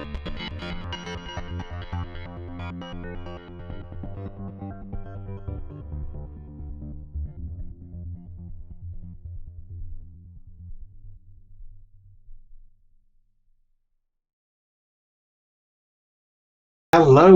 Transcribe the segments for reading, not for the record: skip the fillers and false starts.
Hello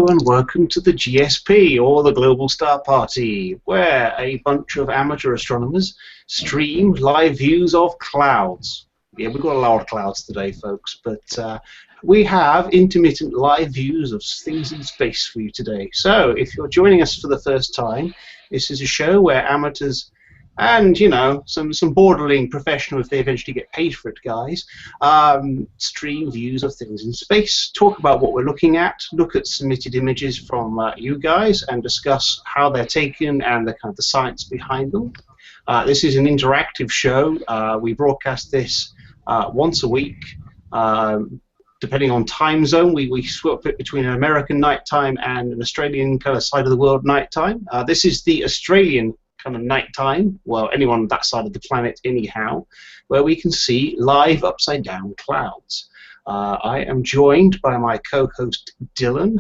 and welcome to the GSP, or the Global Star Party, where a bunch of amateur astronomers stream live views of clouds. Yeah, we've got a lot of clouds today, folks, but we have intermittent live views of things in space for you today. So, if you're joining us for the first time, this is a show where amateurs and, you know, some borderline professional, if they eventually get paid for it, guys, stream views of things in space, talk about what we're looking at, look at submitted images from you guys, and discuss how they're taken and the kind of the science behind them. This is an interactive show. We broadcast this once a week. Depending on time zone, we swap it between an American nighttime and an Australian kind of side of the world nighttime. This is the Australian kind of nighttime, well, anyone on that side of the planet anyhow, where we can see live upside down clouds. I am joined by my co-host Dylan.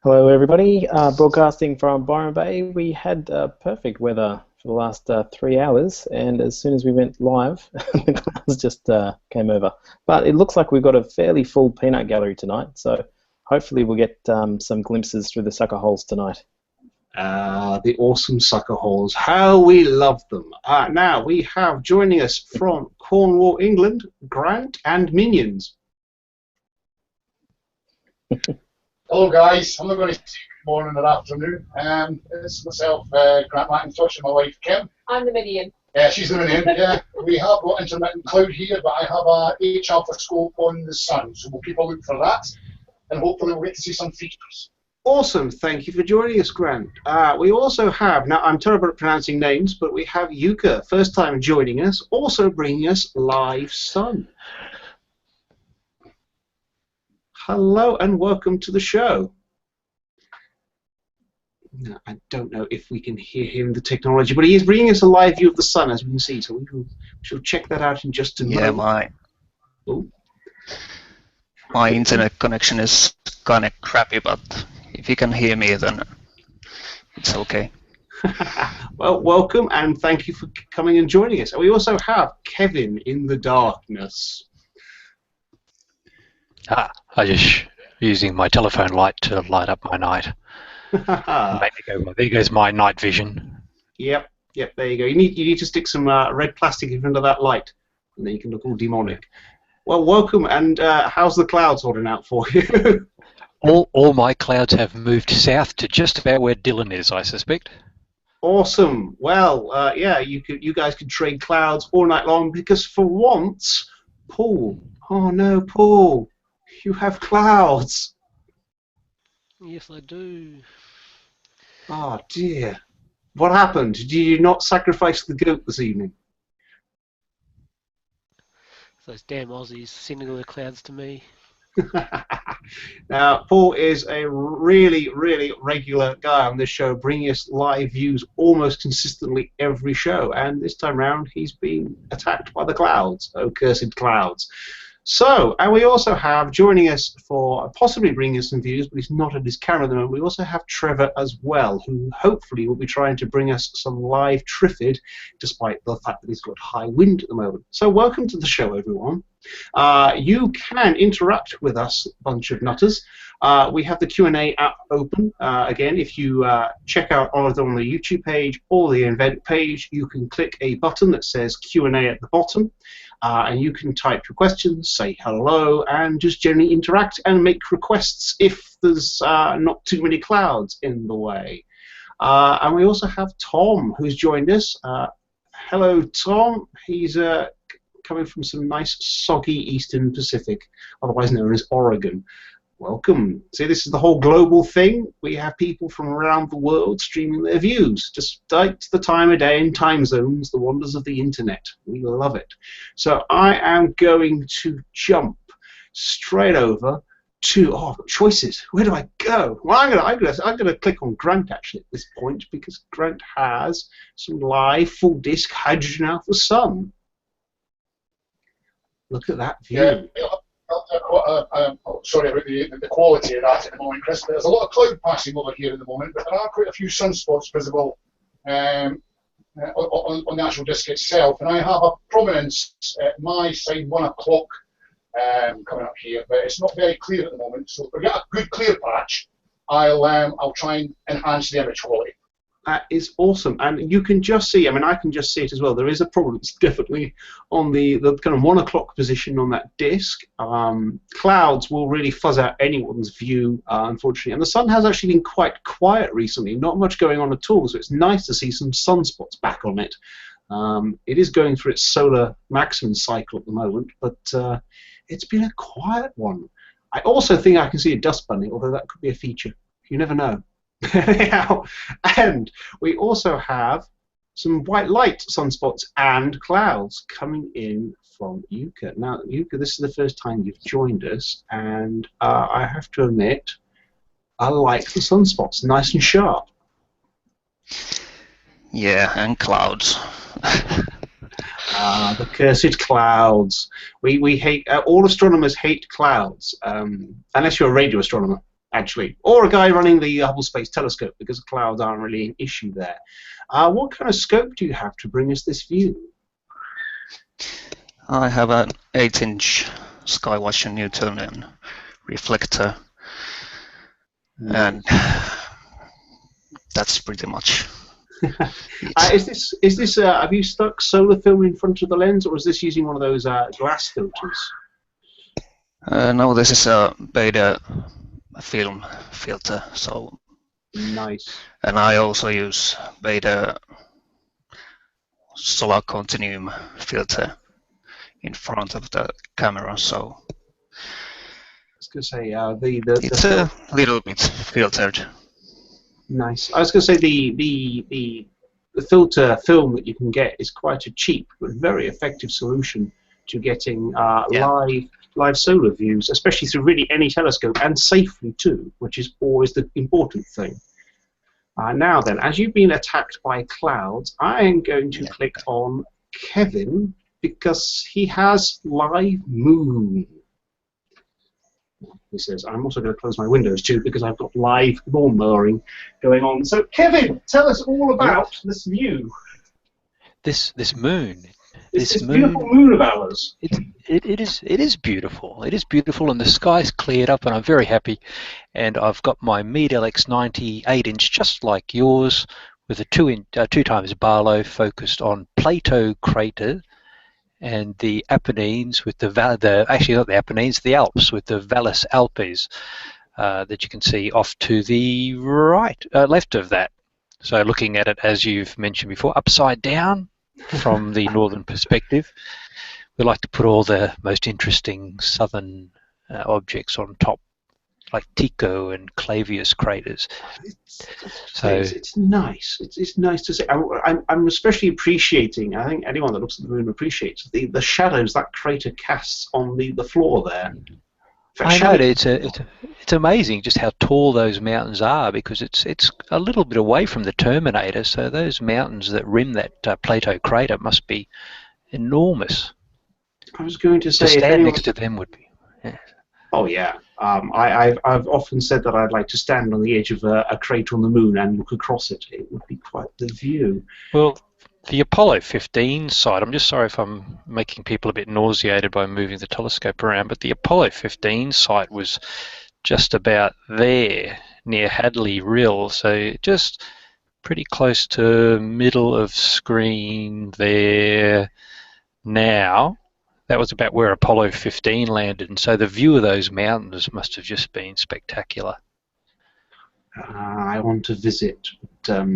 Hello everybody, broadcasting from Byron Bay. We had perfect weather for the last 3 hours, and as soon as we went live, the clouds just came over. But it looks like we've got a fairly full peanut gallery tonight, so hopefully we'll get some glimpses through the sucker holes tonight. The awesome sucker holes. How we love them. Now we have joining us from Cornwall, England, Grant and Minions. Hello guys, I'm not going to say good morning or afternoon. It's myself, Grant McIntosh, and my wife Kim. I'm the Minion. Yeah, she's the Minion. Yeah, we have got intermittent cloud here, but I have a H alpha scope on the sun, so we'll keep a look for that, and hopefully we'll get to see some features. Awesome, thank you for joining us, Grant. We also have, now I'm terrible at pronouncing names, but we have Yuka, first time joining us, also bringing us live sun. Hello and welcome to the show. Now, I don't know if we can hear him, the technology, but he is bringing us a live view of the sun, as we can see, so we shall check that out in just a moment. Yeah, my internet connection is kind of crappy, but if you can hear me, then it's okay. Well, welcome and thank you for coming and joining us. And we also have Kevin in the darkness. I just using my telephone light to light up my night. Make me go, well, there goes my night vision. Yep, there you go. You need to stick some red plastic in front of that light, and then you can look all demonic. Well, welcome, and how's the clouds holding out for you? All my clouds have moved south to just about where Dylan is, I suspect. Awesome. Well, yeah, you guys could trade clouds all night long because for once, Paul. Oh no, Paul, you have clouds. Yes, I do. Oh dear. What happened? Did you not sacrifice the goat this evening? Those damn Aussies sending all the clouds to me. Now, Paul is a really, really regular guy on this show, bringing us live views almost consistently every show. And this time round, he's been attacked by the clouds. Oh, cursed clouds. So, and we also have, joining us for possibly bringing us some views, but he's not at his camera at the moment, we also have Trevor as well, who hopefully will be trying to bring us some live Triffid, despite the fact that he's got high wind at the moment. So welcome to the show, everyone. You can interact with us, bunch of nutters. We have the Q&A app open. Again, if you check out either on the YouTube page or the event page, you can click a button that says Q&A at the bottom. And you can type your questions, say hello, and just generally interact and make requests if there's not too many clouds in the way. And we also have Tom, who's joined us. Hello, Tom. He's coming from some nice, soggy Eastern Pacific, otherwise known as Oregon. Welcome. See, this is the whole global thing. We have people from around the world streaming their views, despite the time of day and time zones, the wonders of the internet. We love it. So I am going to jump straight over to choices. Where do I go? Well, I'm gonna click on Grant actually at this point because Grant has some live full disk hydrogen alpha sun. Look at that view. Yeah, you'll have sorry about the quality of that at the moment, Chris, but there's a lot of cloud passing over here at the moment, but there are quite a few sunspots visible on the actual disk itself, and I have a prominence at my side, 1 o'clock coming up here, but it's not very clear at the moment, so if we get a good clear patch, I'll try and enhance the image quality. That is awesome, and you can just see, I mean, I can just see it as well, there is a prominence definitely on the kind of 1 o'clock position on that disk. Clouds will really fuzz out anyone's view, unfortunately, and the sun has actually been quite quiet recently, not much going on at all, so it's nice to see some sunspots back on it. It is going through its solar maximum cycle at the moment, but it's been a quiet one. I also think I can see a dust bunny, although that could be a feature. You never know. Anyhow, and we also have some white light sunspots and clouds coming in from Yuka. Now, Yuka, this is the first time you've joined us, and I have to admit, I like the sunspots, nice and sharp. Yeah, and clouds. The cursed clouds. We hate, all astronomers hate clouds, unless you're a radio astronomer, actually, or a guy running the Hubble Space Telescope, because clouds aren't really an issue there. What kind of scope do you have to bring us this view? I have an 8-inch Skywatcher Newtonian reflector, and that's pretty much. Is this? Have you stuck solar film in front of the lens, or is this using one of those glass filters? No, this is a beta film filter. So nice. And I also use beta solar continuum filter in front of the camera. So I was going to say it's a little bit filtered. Nice. I was going to say the filter film that you can get is quite a cheap but very effective solution to getting live solar views, especially through really any telescope, and safely too, which is always the important thing. Now then, as you've been attacked by clouds, I am going to click on Kevin because he has live moon. He says, I'm also going to close my windows too because I've got live lawn mowing going on. So, Kevin, tell us all about this view. This moon. This beautiful moon of ours. It is beautiful. It is beautiful, and the sky's cleared up, and I'm very happy. And I've got my Meade LX90 8-inch, just like yours, with a 2 times Barlow focused on Plato crater and the Apennines with actually not the Apennines, the Alps with the Valles Alpes that you can see off to the left of that. So looking at it, as you've mentioned before, upside down from the northern perspective. We like to put all the most interesting southern objects on top, like Tycho and Clavius craters. It's nice. It's nice to see. I'm especially appreciating, I think anyone that looks at the moon appreciates, the shadows that crater casts on the floor there. I know, it's amazing just how tall those mountains are, because it's a little bit away from the Terminator, so those mountains that rim that Plato crater must be enormous. I was going to say, to stand next to them would be. Yeah. Oh yeah, I've often said that I'd like to stand on the edge of a crater on the moon and look across it. It would be quite the view. Well, the Apollo 15 site, I'm just sorry if I'm making people a bit nauseated by moving the telescope around, but the Apollo 15 site was just about there, near Hadley Rill, so just pretty close to middle of screen there now. That was about where Apollo 15 landed, and so the view of those mountains must have just been spectacular. I want to visit, but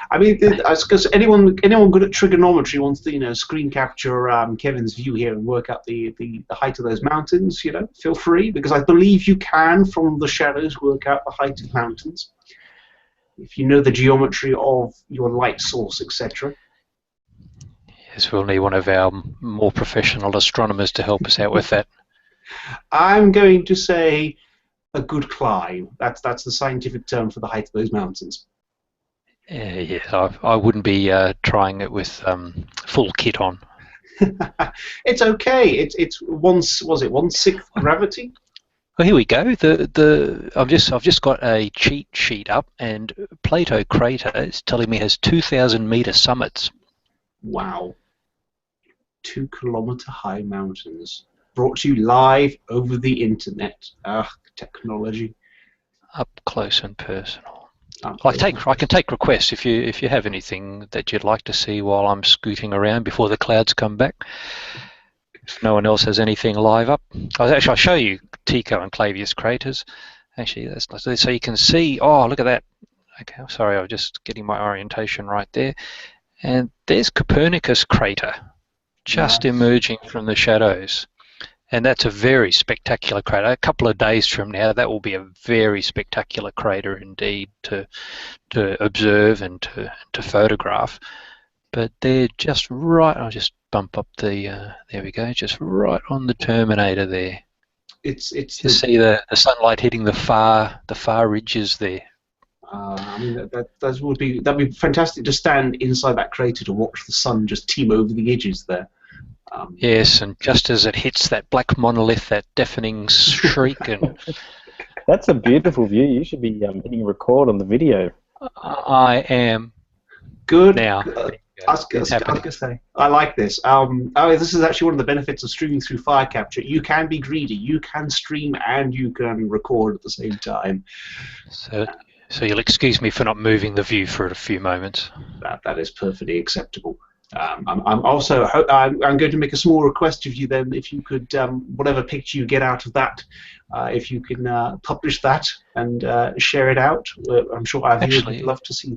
I mean, because anyone good at trigonometry wants to, screen capture Kevin's view here and work out the height of those mountains. Feel free, because I believe you can, from the shadows, work out the height of mountains if you know the geometry of your light source, etc. Yes, we'll need one of our more professional astronomers to help us out with that. I'm going to say a good climb. That's the scientific term for the height of those mountains. Yeah, I wouldn't be trying it with full kit on. It's okay. It's once was it 1/6 gravity? Well, here we go. I've just got a cheat sheet up, and Plato Crater is telling me has 2,000-meter summits. Wow. 2-kilometer high mountains. Brought to you live over the internet. Technology. Up close and personal. Up I close. can take requests if you have anything that you'd like to see while I'm scooting around before the clouds come back. If no one else has anything live up, I'll show you Tycho and Clavius craters. Actually, that's nice. So you can see. Oh, look at that. Okay, sorry, I was just getting my orientation right there. And there's Copernicus crater, just Nice. emerging from the shadows. And that's a very spectacular crater. A couple of days from now, that will be a very spectacular crater indeed to observe and to photograph. But they're just right. I'll just bump up the. There we go. Just right on the terminator there. It's You see the sunlight hitting the far ridges there. I mean that'd be fantastic to stand inside that crater to watch the sun just teem over the edges there. Yes, and just as it hits that black monolith, that deafening shriek, and That's a beautiful view. You should be hitting record on the video. I am Good. now. I was going to say, I like this. This is actually one of the benefits of streaming through Fire Capture. You can be greedy. You can stream and you can record at the same time. So you'll excuse me for not moving the view for a few moments. That is perfectly acceptable. I'm also I'm going to make a small request of you then, if you could, whatever picture you get out of that, if you can publish that and share it out. I'm sure our viewers would love to see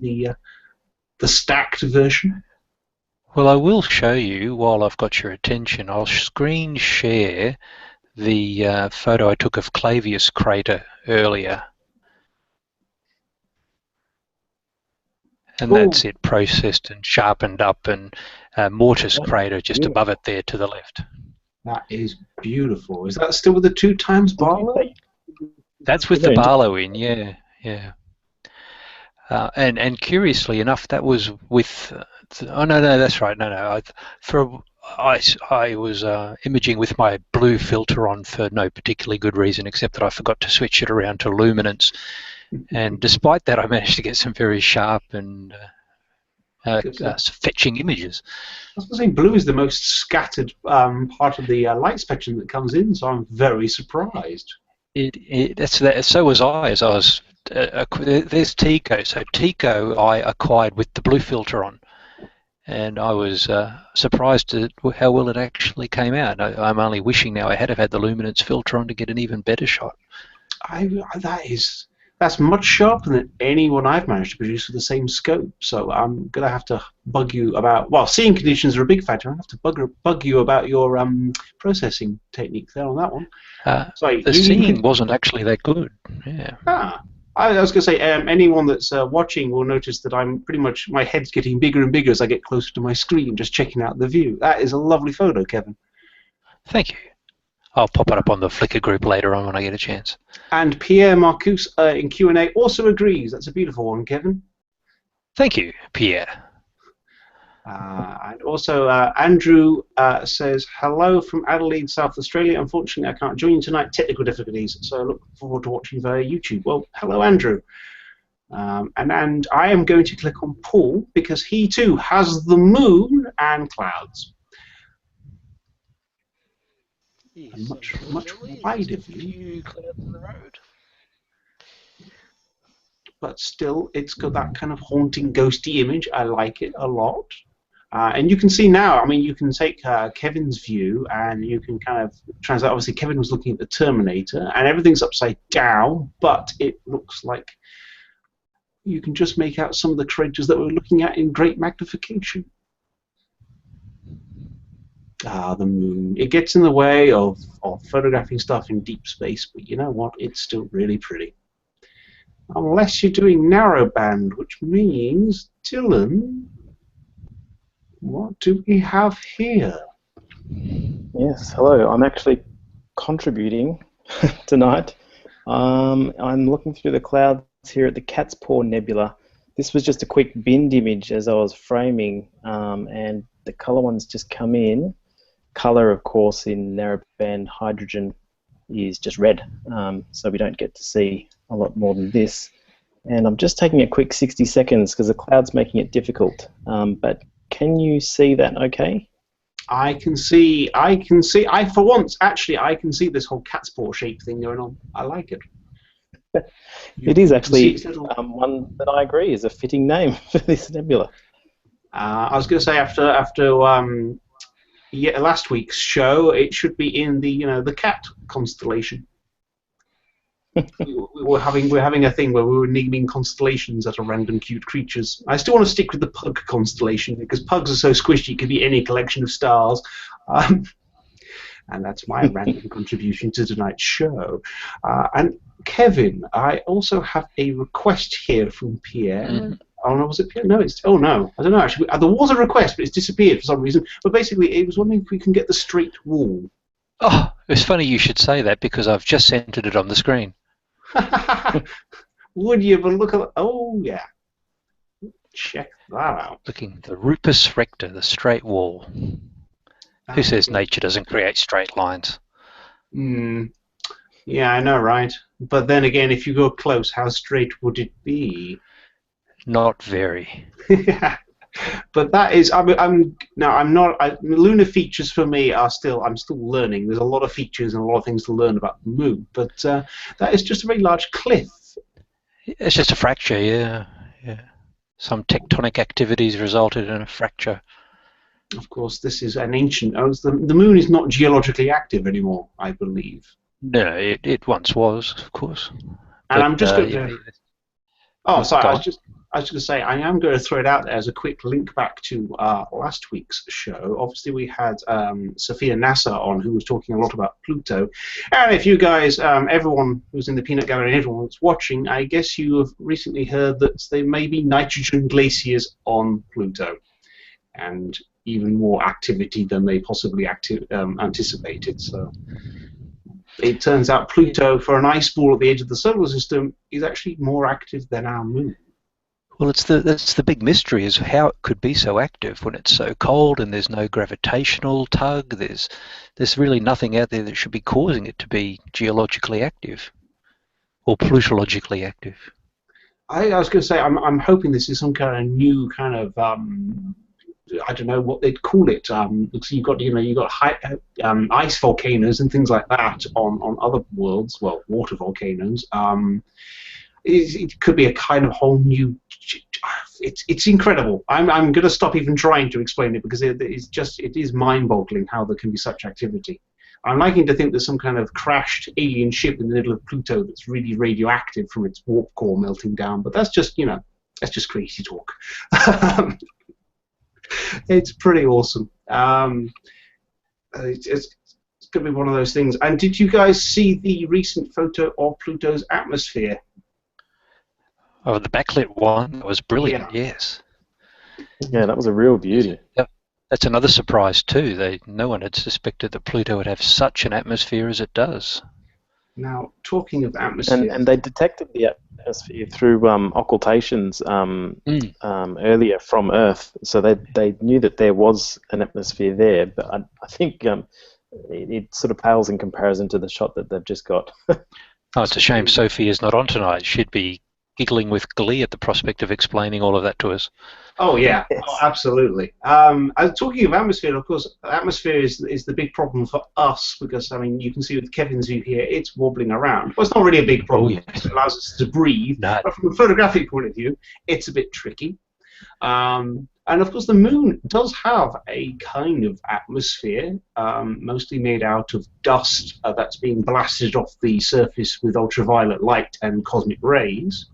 the stacked version. Well, I will show you while I've got your attention. I'll screen share the photo I took of Clavius crater earlier. And that's it, processed and sharpened up, and Mortis crater just above it there to the left. That is beautiful. Is that still with the 2 times Barlow? That's with the Barlow in, yeah. And curiously enough, that was with. Oh no, that's right. No. I was imaging with my blue filter on for no particularly good reason, except that I forgot to switch it around to luminance. And despite that, I managed to get some very sharp and fetching images. I was going to say blue is the most scattered part of the light spectrum that comes in, so I'm very surprised. So was I, as I was. There's Tycho. So Tycho I acquired with the blue filter on, and I was surprised at how well it actually came out. I'm only wishing now I had the luminance filter on to get an even better shot. That's much sharper than any one I've managed to produce with the same scope. So I'm gonna have to bug you about. Well, seeing conditions are a big factor. I have to bug you about your processing technique there on that one. The seeing wasn't actually that good. Yeah. I was going to say, anyone that's watching will notice that I'm pretty much, my head's getting bigger and bigger as I get closer to my screen, just checking out the view. That is a lovely photo, Kevin. Thank you. I'll pop it up on the Flickr group later on when I get a chance. And Pierre Marcus in Q&A also agrees. That's a beautiful one, Kevin. Thank you, Pierre. And also, Andrew says, hello from Adelaide, South Australia. Unfortunately, I can't join you tonight. Technical difficulties, so I look forward to watching via YouTube. Well, hello, Andrew. And I am going to click on Paul because he too has the moon and clouds. Yes, A much wider view. Clouds on the road. But still, it's got that kind of haunting, ghosty image. I like it a lot. And you can see now, I mean, you can take Kevin's view and you can kind of translate. Obviously, Kevin was looking at the Terminator and everything's upside down, but it looks like you can just make out some of the craters that we're looking at in great magnification. The moon. It gets in the way of photographing stuff in deep space, but you know what? It's still really pretty. Unless you're doing narrowband, which means, Dylan, what do we have here? Yes, hello. I'm actually contributing tonight. I'm looking through the clouds here at the Cat's Paw Nebula. This was just a quick binned image as I was framing, and the color ones just come in. color, of course, in narrowband hydrogen is just red, so we don't get to see a lot more than this. And I'm just taking a quick 60 seconds because the cloud's making it difficult. But can you see that okay? I can see, for once, actually, I can see this whole cat's paw shape thing going on. I like it. It is actually one that I agree is a fitting name for this nebula. I was going to say after last week's show, it should be in the cat constellation. we're having a thing where we were naming constellations out of random cute creatures. I still want to stick with the pug constellation because pugs are so squishy. It could be any collection of stars. And that's my random contribution to tonight's show. And Kevin, I also have a request here from Pierre. Mm. Oh no, was it Pierre? No, oh no, I don't know actually. There was a request, but it's disappeared for some reason. But basically, it was wondering if we can get the straight wall. Oh, it's funny you should say that because I've just centered it on the screen. Would you? But look at oh yeah, check that out. Looking the rupus rector, the straight wall. Who says nature doesn't create straight lines? Yeah, I know, right? But then again, if you go close, how straight would it be? Not very. Yeah. But that is, lunar features for me are I'm still learning. There's a lot of features and a lot of things to learn about the moon. But that is just a very large cliff. It's just a fracture, yeah. Some tectonic activities resulted in a fracture. Of course, this is an ancient. The moon is not geologically active anymore, I believe. No, it once was, of course. And but, I'm just going to. Oh, sorry. I was just going to say I am going to throw it out there as a quick link back to last week's show. Obviously, we had Sophia Nasser on, who was talking a lot about Pluto. And if you guys, everyone who's in the peanut gallery, and everyone that's watching, I guess you have recently heard that there may be nitrogen glaciers on Pluto, and even more activity than they possibly anticipated. So it turns out Pluto, for an ice ball at the edge of the solar system, is actually more active than our moon. Well, that's the big mystery, is how it could be so active when it's so cold and there's no gravitational tug. There's really nothing out there that should be causing it to be geologically active or plutologically active. I was going to say I'm hoping this is some kind of new kind of I don't know what they'd call it. Because you've got high, ice volcanoes and things like that on other worlds. Well, water volcanoes. It could be a kind of whole new. It's incredible. I'm going to stop even trying to explain it because it is mind-boggling how there can be such activity. I'm liking to think there's some kind of crashed alien ship in the middle of Pluto that's really radioactive from its warp core melting down. But that's just crazy talk. It's pretty awesome. It's going to be one of those things. And did you guys see the recent photo of Pluto's atmosphere? Oh, the backlit one, that was brilliant, yeah. Yes. Yeah, that was a real beauty. Yep. That's another surprise too. No one had suspected that Pluto would have such an atmosphere as it does. Now, talking of atmosphere... And they detected the atmosphere through occultations earlier from Earth, so they knew that there was an atmosphere there, but I think it sort of pales in comparison to the shot that they've just got. Oh, it's a shame Sophie is not on tonight. She'd be giggling with glee at the prospect of explaining all of that to us. Oh yeah, yes. Oh, absolutely. Talking of atmosphere, of course, atmosphere is the big problem for us because you can see with Kevin's view here, it's wobbling around. Well, it's not really a big problem. Oh, yes. It allows us to breathe, but from a photographic point of view, it's a bit tricky. And of course, the moon does have a kind of atmosphere, mostly made out of dust that's being blasted off the surface with ultraviolet light and cosmic rays.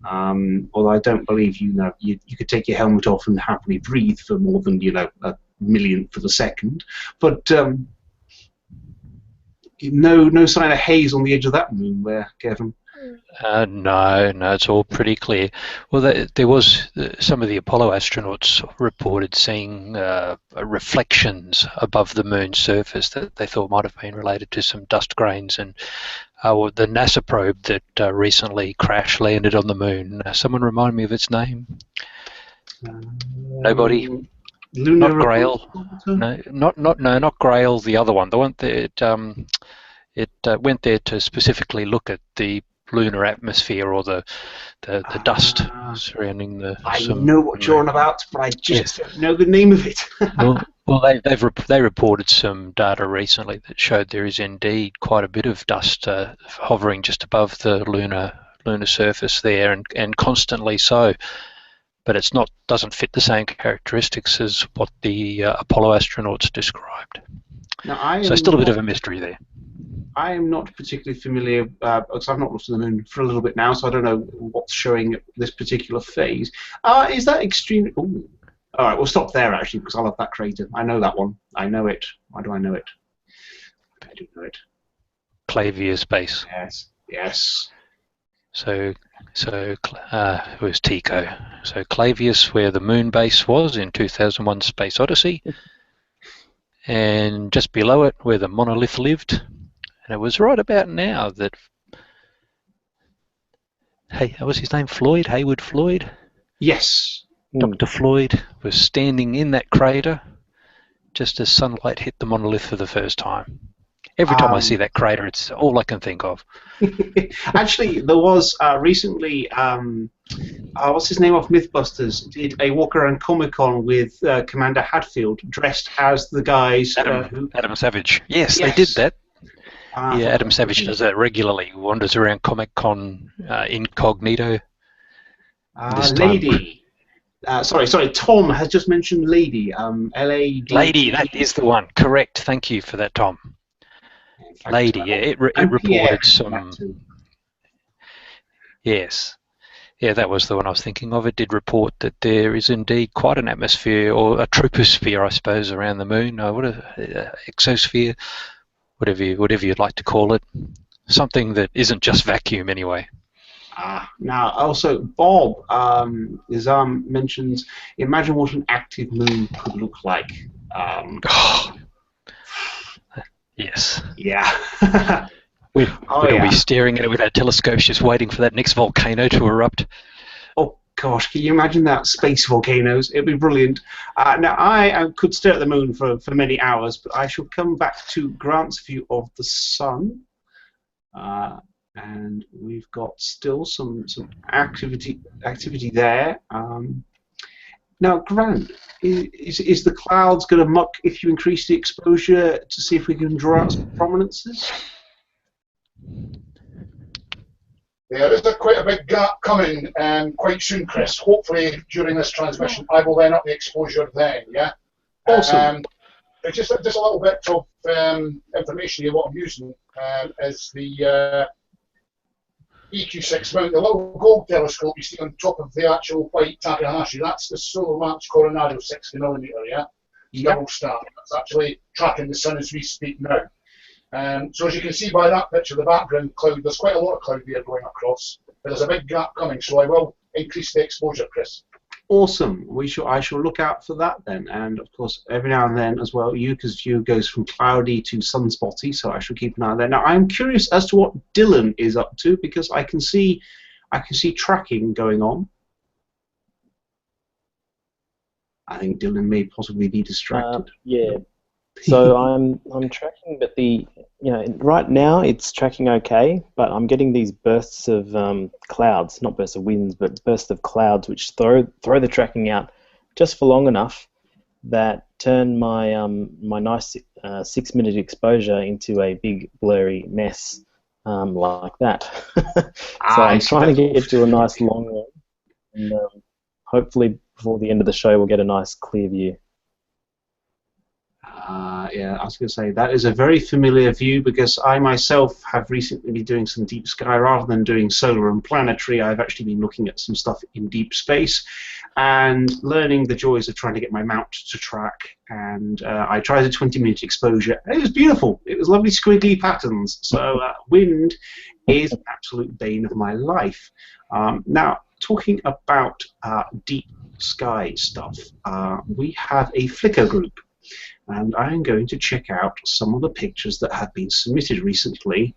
Although I don't believe you could take your helmet off and happily breathe for more than a millionth of a second. But no sign of haze on the edge of that moon there, Kevin. No, it's all pretty clear. Well, there was some of the Apollo astronauts reported seeing reflections above the moon's surface that they thought might have been related to some dust grains, and the NASA probe that recently crash landed on the moon. Someone remind me of its name? Nobody? Lunar Not Grail. orbiter? Not Grail. The other one. The one that it went there to specifically look at the lunar atmosphere or the dust Ah, surrounding I some know what you're moon. on about, but I just Yes. don't know the name of it. Well, they reported some data recently that showed there is indeed quite a bit of dust hovering just above the lunar surface there, and constantly so. But it's not doesn't fit the same characteristics as what the Apollo astronauts described. Now, I So am still a bit not of a mystery there. I am not particularly familiar, because I've not looked at the moon for a little bit now, so I don't know what's showing at this particular phase. Is that extreme? Ooh. All right, we'll stop there, actually, because I love that crater. I know that one. I know it. Why do I know it? I do know it. Clavier space. Yes. Yes. So it was Tycho. So Clavius, where the moon base was in 2001 Space Odyssey, and just below it, where the monolith lived. And it was right about now that, hey, what was his name? Floyd? Hayward Floyd? Yes. Dr. Floyd was standing in that crater just as sunlight hit the monolith for the first time. Every time I see that crater, it's all I can think of. Actually, there was recently, what's his name off Mythbusters, did a walk around Comic-Con with Commander Hadfield, dressed as the guys who... Adam Savage. Yes, Yes. they did that. Yeah, Adam Savage does that regularly. Wanders around Comic-Con incognito. Lady. Sorry, Tom has just mentioned Lady. Lady. Lady, that is the one. Correct. Thank you for that, Tom. Lady, yeah, it reported some... Yes. Yeah, that was the one I was thinking of. It did report that there is indeed quite an atmosphere, or a troposphere, I suppose, around the moon. What a exosphere, whatever you'd like to call it. Something that isn't just vacuum, anyway. Now, also, Bob mentions, imagine what an active moon could look like. Yes. Yeah. We'd all be staring at it with our telescopes, just waiting for that next volcano to erupt. Oh, gosh, can you imagine that? Space volcanoes. It'd be brilliant. Now, I could stare at the moon for many hours, but I shall come back to Grant's view of the sun. And we've got still some activity there. Now, Grant, is the clouds going to muck if you increase the exposure to see if we can draw out some prominences? There is quite a big gap coming quite soon, Chris. Hopefully during this transmission, I will then up the exposure then, yeah? Awesome. Just a little bit of information here. What I'm using is the EQ6 mount, the little gold telescope you see on top of the actual white Takahashi. That's the Solar Max Coronado 60mm, yeah? Double star. That's actually tracking the sun as we speak now. So as you can see by that picture, the background cloud, there's quite a lot of cloud there going across, but there's a big gap coming, so I will increase the exposure, Chris. Awesome. I shall look out for that then, and of course every now and then as well, Yuka's view goes from cloudy to sunspotty, so I shall keep an eye on that. Now I'm curious as to what Dylan is up to, because I can see tracking going on. I think Dylan may possibly be distracted. Yeah. So I'm tracking, but right now it's tracking okay, but I'm getting these bursts of clouds, not bursts of winds, but bursts of clouds, which throw the tracking out just for long enough that turn my my nice 6-minute exposure into a big blurry mess like that. So I'm trying to get to a nice long one, and hopefully before the end of the show we'll get a nice clear view. Yeah, I was going to say, that is a very familiar view, because I myself have recently been doing some deep sky. Rather than doing solar and planetary, I've actually been looking at some stuff in deep space and learning the joys of trying to get my mount to track. And I tried a 20-minute exposure. It was beautiful. It was lovely squiggly patterns. So wind is an absolute bane of my life. Now, talking about deep sky stuff, we have a Flickr group. And I'm going to check out some of the pictures that have been submitted recently.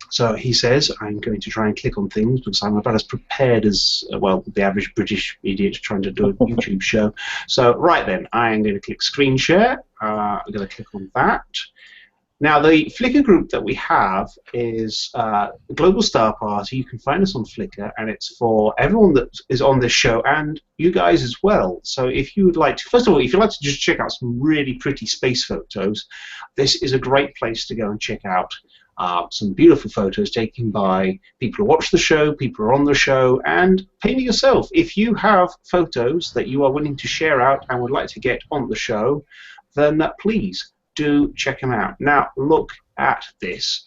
So he says, I'm going to try and click on things because I'm about as prepared as, well, the average British idiot trying to do a YouTube show. So, right then, I am going to click screen share. I'm going to click on that. Now, the Flickr group that we have is Global Star Party. You can find us on Flickr, and it's for everyone that is on this show and you guys as well. So if you would like to, first of all, if you'd like to just check out some really pretty space photos, this is a great place to go and check out some beautiful photos taken by people who watch the show, people who are on the show, and paint yourself. If you have photos that you are willing to share out and would like to get on the show, then please do check them out. Now, look at this.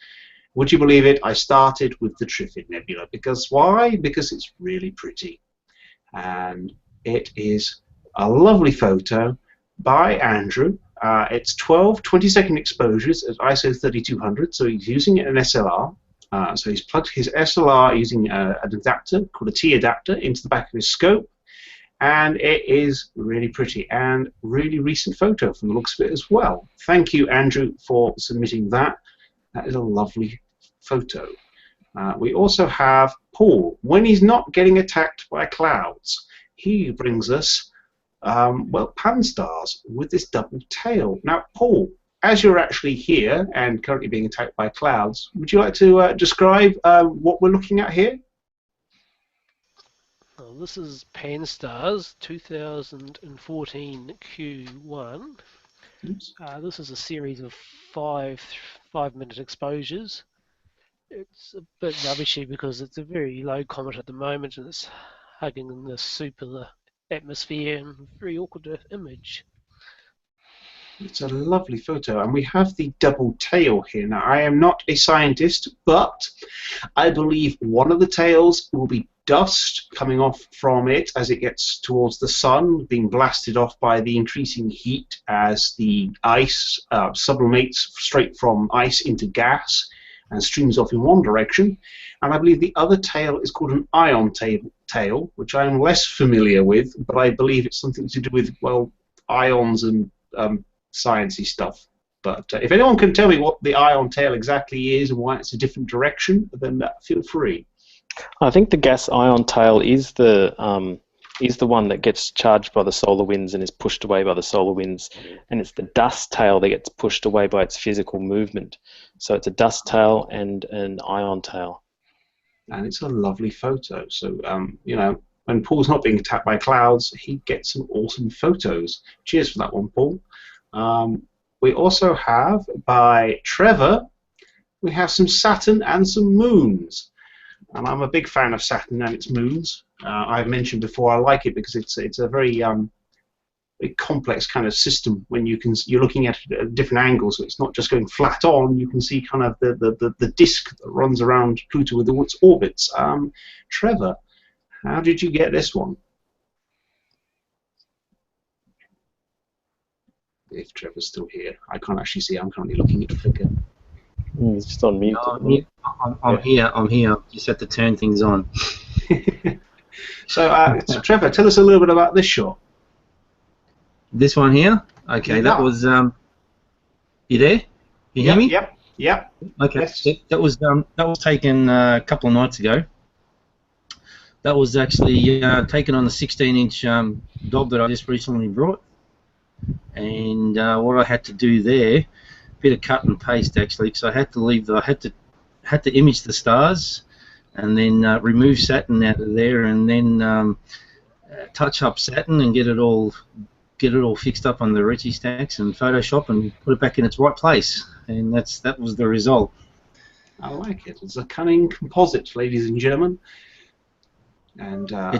Would you believe it? I started with the Trifid Nebula. Because why? Because it's really pretty. And it is a lovely photo by Andrew. It's 12 20-second exposures at ISO 3200, so he's using an SLR. So he's plugged his SLR using an adapter called a T adapter into the back of his scope. And it is really pretty and really recent photo from the looks of it as well. Thank you, Andrew, for submitting that. That is a lovely photo. We also have Paul. When he's not getting attacked by clouds, he brings us, well, pan stars with this double tail. Now, Paul, as you're actually here and currently being attacked by clouds, would you like to describe what we're looking at here? Well, this is Pan Stars 2014 Q1. This is a series of five-minute exposures. It's a bit rubbishy because it's a very low comet at the moment and it's hugging in the super atmosphere and very awkward to image. It's a lovely photo, and we have the double tail here. Now, I am not a scientist, but I believe one of the tails will be dust coming off from it as it gets towards the sun, being blasted off by the increasing heat as the ice sublimates straight from ice into gas and streams off in one direction. And I believe the other tail is called an ion tail, which I am less familiar with, but I believe it's something to do with, well, ions and sciencey stuff. But if anyone can tell me what the ion tail exactly is and why it's a different direction, then feel free. I think the gas ion tail is the one that gets charged by the solar winds and is pushed away by the solar winds, and it's the dust tail that gets pushed away by its physical movement. So it's a dust tail and an ion tail. And it's a lovely photo. So you know, when Paul's not being attacked by clouds, he gets some awesome photos. Cheers for that one, Paul. We also have, by Trevor, we have some Saturn and some moons. And I'm a big fan of Saturn and its moons. I've mentioned before I like it because it's a very complex kind of system when you're looking at it at different angles, so it's not just going flat on. You can see kind of the disk that runs around Pluto with its orbits. Trevor, how did you get this one? If Trevor's still here, I can't actually see. I'm currently looking at Flickr. It's just on mute. No, I'm here. I'm here. Just have to turn things on. So, Trevor, tell us a little bit about this shot. This one here. Okay, Yeah. that was. You there? You hear me? Yep. Okay. Yes. That was taken a couple of nights ago. That was actually taken on the 16-inch Dob that I just recently brought. And what I had to do there, bit of cut and paste actually, because I had to image the stars, and then remove Saturn out of there, and then touch up Saturn and get it all fixed up on the Reggie stacks and Photoshop and put it back in its right place, and that was the result. I like it. It's a cunning composite, ladies and gentlemen. And I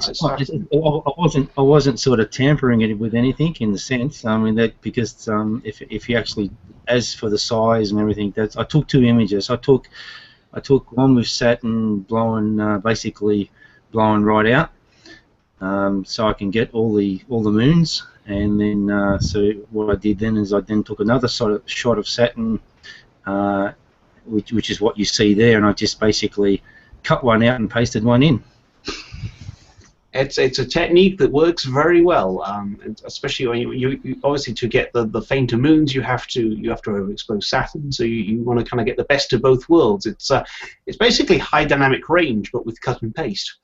wasn't sort of tampering it with anything in the sense. I mean that because if you actually, as for the size and everything, I took two images. I took one with Saturn basically blowing right out, so I can get all the moons. And then so what I did then is I then took another sort of shot of Saturn, which is what you see there, and I just basically cut one out and pasted one in. It's a technique that works very well, and especially when you obviously to get the fainter moons you have to overexpose Saturn, so you want to kind of get the best of both worlds. It's basically high dynamic range but with cut and paste.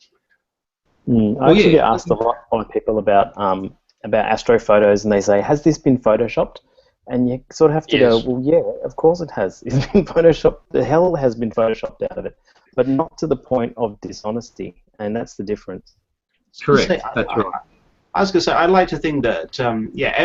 I actually get asked a lot by people about astrophotos, and they say, "Has this been photoshopped?" And you sort of have to go, "Well, yeah, of course it has. It's been photoshopped. The hell has been photoshopped out of it, but not to the point of dishonesty, and that's the difference." Correct. That's right. I was going to say, I'd like to think that,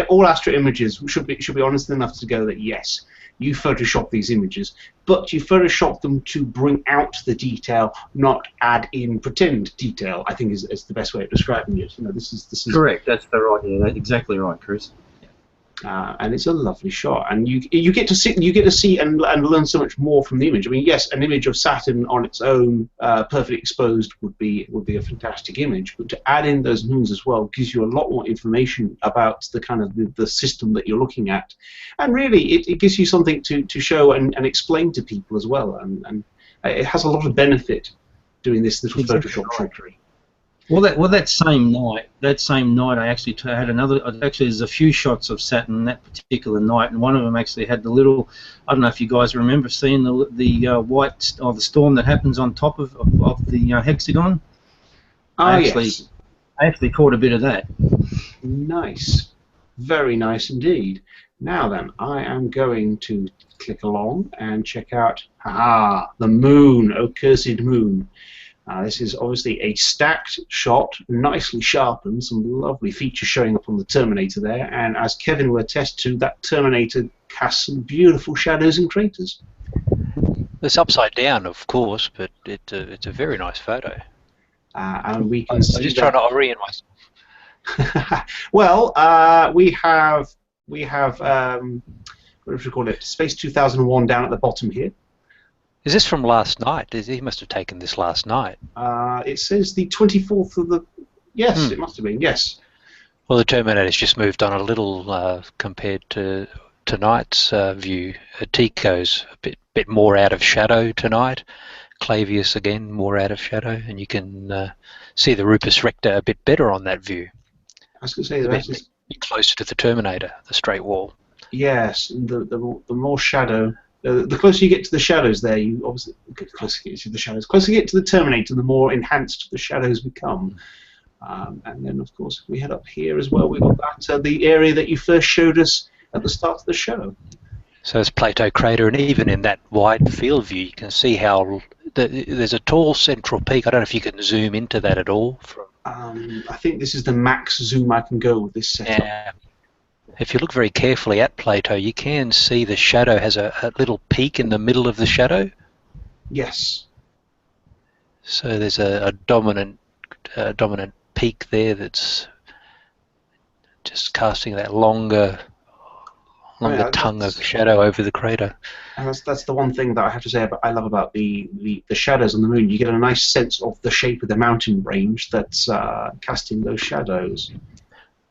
all astro images should be honest enough to go that yes, you Photoshop these images, but you Photoshop them to bring out the detail, not add in pretend detail. I think is the best way of describing it. This is correct. That's the right. Yeah, that's exactly right, Chris. And it's a lovely shot, and you get to see and learn so much more from the image. I mean, yes, an image of Saturn on its own, perfectly exposed, would be a fantastic image, but to add in those moons as well gives you a lot more information about the kind of the system that you're looking at, and really it gives you something to show and explain to people as well, and it has a lot of benefit doing this little Photoshop trickery. Well, that same night, I actually had another. Actually, there's a few shots of Saturn that particular night, and one of them actually had the little. I don't know if you guys remember seeing the white or the storm that happens on top of the hexagon. Yes. I actually caught a bit of that. Nice, very nice indeed. Now then, I am going to click along and check out. The moon, oh cursed moon. This is obviously a stacked shot, nicely sharpened, some lovely features showing up on the Terminator there, and as Kevin will attest to, that Terminator casts some beautiful shadows and craters. It's upside down, of course, but it's a very nice photo. And we can I'm see just trying to orient myself. Well, we have what do we call it? Space 2001 down at the bottom here. Is this from last night? He must have taken this last night. It says the 24th of the... Yes, it must have been, yes. Well, the Terminator's just moved on a little compared to tonight's view. Tico's a bit more out of shadow tonight. Clavius, again, more out of shadow. And you can see the Rupus Rector a bit better on that view. I was going to say that. A bit closer to the Terminator, the straight wall. Yes, the more shadow... the closer you get to the shadows there, you obviously closer you get to the shadows. Closer you get to the Terminator, the more enhanced the shadows become. And then, of course, if we head up here as well, we've got that the area that you first showed us at the start of the show. So it's Plato Crater, and even in that wide field view, you can see how there's a tall central peak. I don't know if you can zoom into that at all. I think this is the max zoom I can go with this setup. Yeah. If you look very carefully at Plato, you can see the shadow has a little peak in the middle of the shadow. Yes. So there's a dominant peak there that's just casting that longer tongue of shadow over the crater. And that's the one thing that I have to say I love about the shadows on the moon. You get a nice sense of the shape of the mountain range that's casting those shadows.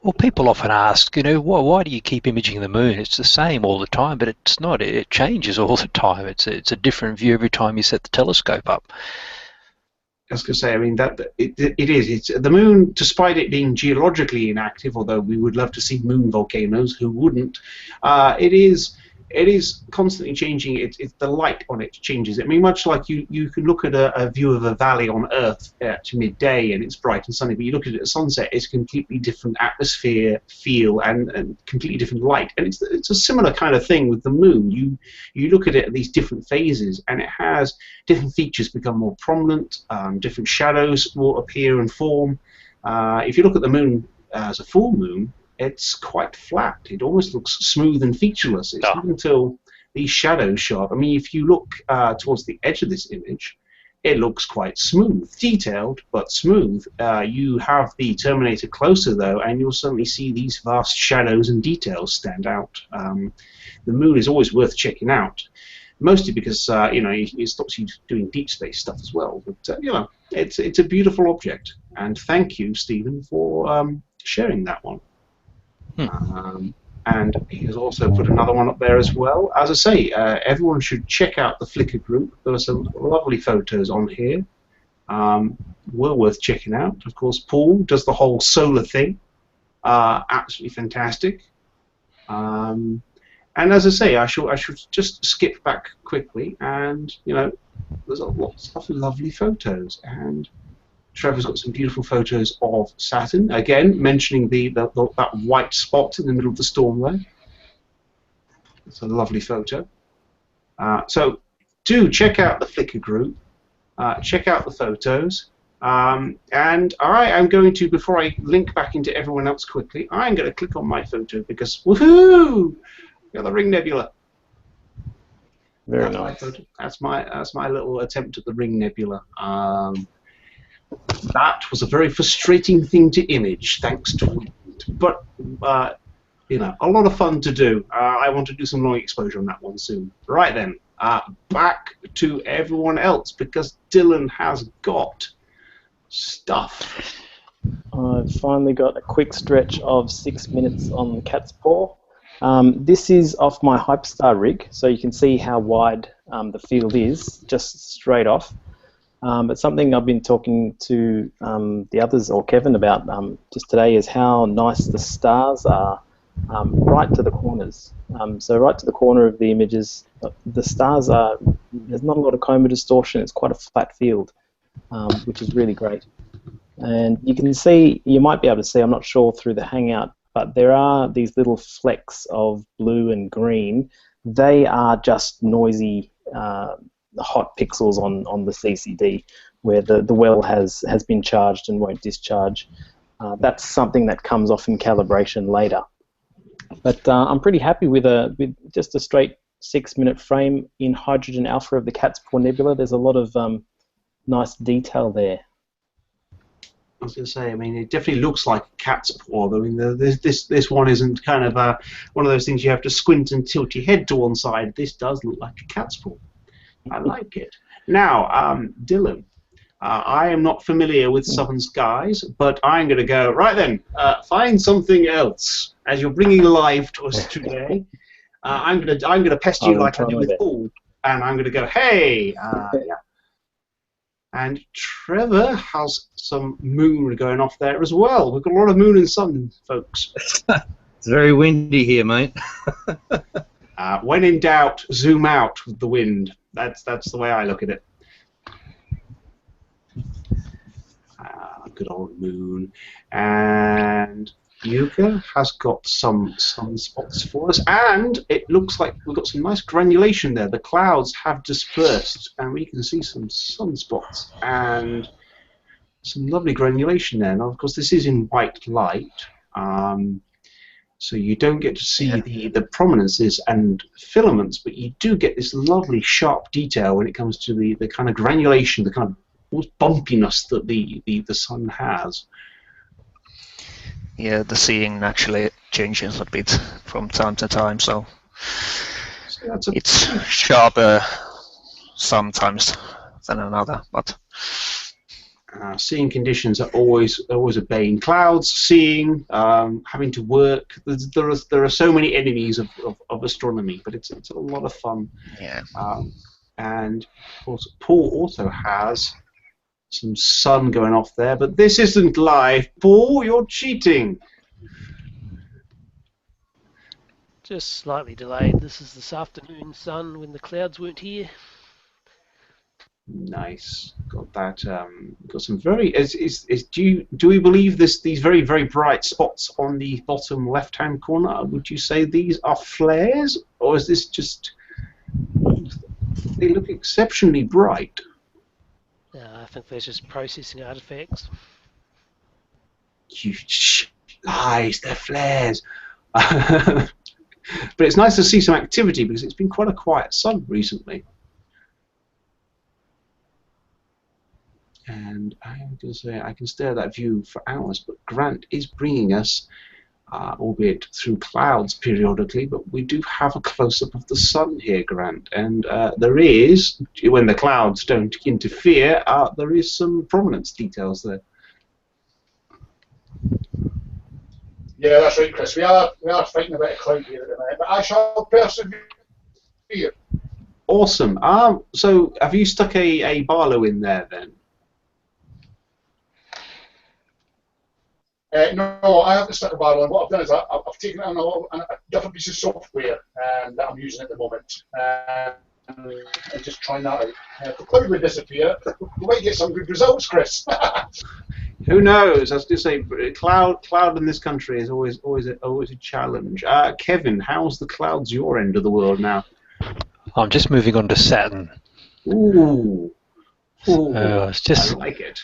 Well, people often ask, why do you keep imaging the moon? It's the same all the time, but it's not. It changes all the time. It's a different view every time you set the telescope up. I was going to say, I mean, it is. It's the moon, despite it being geologically inactive, although we would love to see moon volcanoes, who wouldn't? It is constantly changing. It's the light on it changes. I mean, much like you can look at a view of a valley on Earth at midday and it's bright and sunny, but you look at it at sunset, it's a completely different atmosphere, feel, and completely different light. And it's a similar kind of thing with the moon. You look at it at these different phases, and it has different features become more prominent. Different shadows will appear and form. If you look at the moon as a full moon, it's quite flat. It almost looks smooth and featureless. It's not until these shadows show up. I mean, if you look towards the edge of this image, it looks quite smooth, detailed, but smooth. You have the Terminator closer, though, and you'll suddenly see these vast shadows and details stand out. The moon is always worth checking out, mostly because it stops you doing deep space stuff as well. But it's a beautiful object, and thank you, Stephen, for sharing that one. And he has also put another one up there as well. As I say, everyone should check out the Flickr group. There are some lovely photos on here. Well worth checking out. Of course, Paul does the whole solar thing. Absolutely fantastic. And as I say, I should just skip back quickly, and there's lots of lovely photos, and Trevor's got some beautiful photos of Saturn. Again, mentioning that white spot in the middle of the storm there. It's a lovely photo. So do check out the Flickr group. Check out the photos. And I am going to, before I link back into everyone else quickly, I'm going to click on my photo because, woohoo! Got the Ring Nebula. Very That's nice. That's my little attempt at the Ring Nebula. That was a very frustrating thing to image, thanks to wind. But a lot of fun to do. I want to do some long exposure on that one soon. Right then, back to everyone else because Dylan has got stuff. I've finally got a quick stretch of 6 minutes on Cat's Paw. This is off my Hyperstar rig, so you can see how wide the field is, just straight off. But something I've been talking to the others, or Kevin, about just today is how nice the stars are right to the corners. So right to the corner of the images, the stars are, there's not a lot of coma distortion, it's quite a flat field, which is really great. And you can see, you might be able to see, I'm not sure through the Hangout, but there are these little flecks of blue and green. They are just noisy hot pixels on the CCD where the well has been charged and won't discharge. That's something that comes off in calibration later. But I'm pretty happy with just a straight 6 minute frame in hydrogen alpha of the Cat's Paw Nebula. There's a lot of nice detail there. I was going to say, I mean, it definitely looks like a cat's paw. I mean, this one isn't kind of one of those things you have to squint and tilt your head to one side. This does look like a cat's paw. I like it. Now, Dylan, I am not familiar with Southern Skies, but I'm going to go, right then, find something else. As you're bringing live to us today, I'm going to pest you like I do with Paul, and I'm going to go, hey, yeah. And Trevor has some moon going off there as well. We've got a lot of moon and sun, folks. It's very windy here, mate. When in doubt, zoom out with the wind. That's the way I look at it. Good old moon. And Yuka has got some sunspots for us, and it looks like we've got some nice granulation there. The clouds have dispersed, and we can see some sunspots and some lovely granulation there. Now, of course, this is in white light, so you don't get to see the prominences and filaments, but you do get this lovely sharp detail when it comes to the kind of granulation, the kind of bumpiness that the sun has. Yeah, the seeing actually changes a bit from time to time, so it's sharper sometimes than another. But seeing conditions are always a bane. Clouds, seeing, having to work. There are so many enemies of astronomy, but it's a lot of fun. Yeah. And of course, Paul also has some sun going off there, but this isn't live. Paul, you're cheating. Just slightly delayed. This is this afternoon sun when the clouds weren't here. Nice. Got that. Got some very. Do we believe these very bright spots on the bottom left-hand corner? Would you say these are flares, or is this just? They look exceptionally bright. I think there's just processing artifacts. You lies, they're flares. But it's nice to see some activity because it's been quite a quiet sun recently. And I'm going to say I can stare at that view for hours, but Grant is bringing us, albeit through clouds periodically, but we do have a close-up of the sun here, Grant. And there is, when the clouds don't interfere, there is some prominence details there. Yeah, that's right, Chris. We are fighting a bit of cloud here at the minute, but I shall persevere. Awesome. So have you stuck a Barlow in there then? No, I haven't stuck a barrel on. What I've done is I've taken it on a different piece of software that I'm using at the moment. And just trying that out. If the cloud would disappear, we might get some good results, Chris. Who knows? I was going to say, cloud in this country is always a challenge. Kevin, how's the clouds your end of the world now? I'm just moving on to Saturn. Ooh, I like it.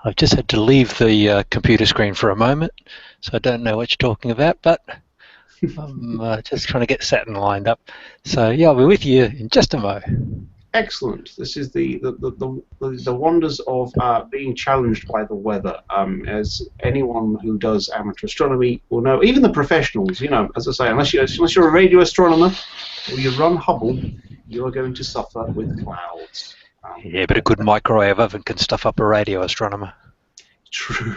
I've just had to leave the computer screen for a moment, so I don't know what you're talking about, but I'm just trying to get Saturn lined up. So yeah, I'll be with you in just a mo. Excellent. This is the wonders of being challenged by the weather. As anyone who does amateur astronomy will know, even the professionals, you know, as I say, unless you're a radio astronomer or you run Hubble, you are going to suffer with clouds. Yeah, but a good microwave oven can stuff up a radio astronomer. True.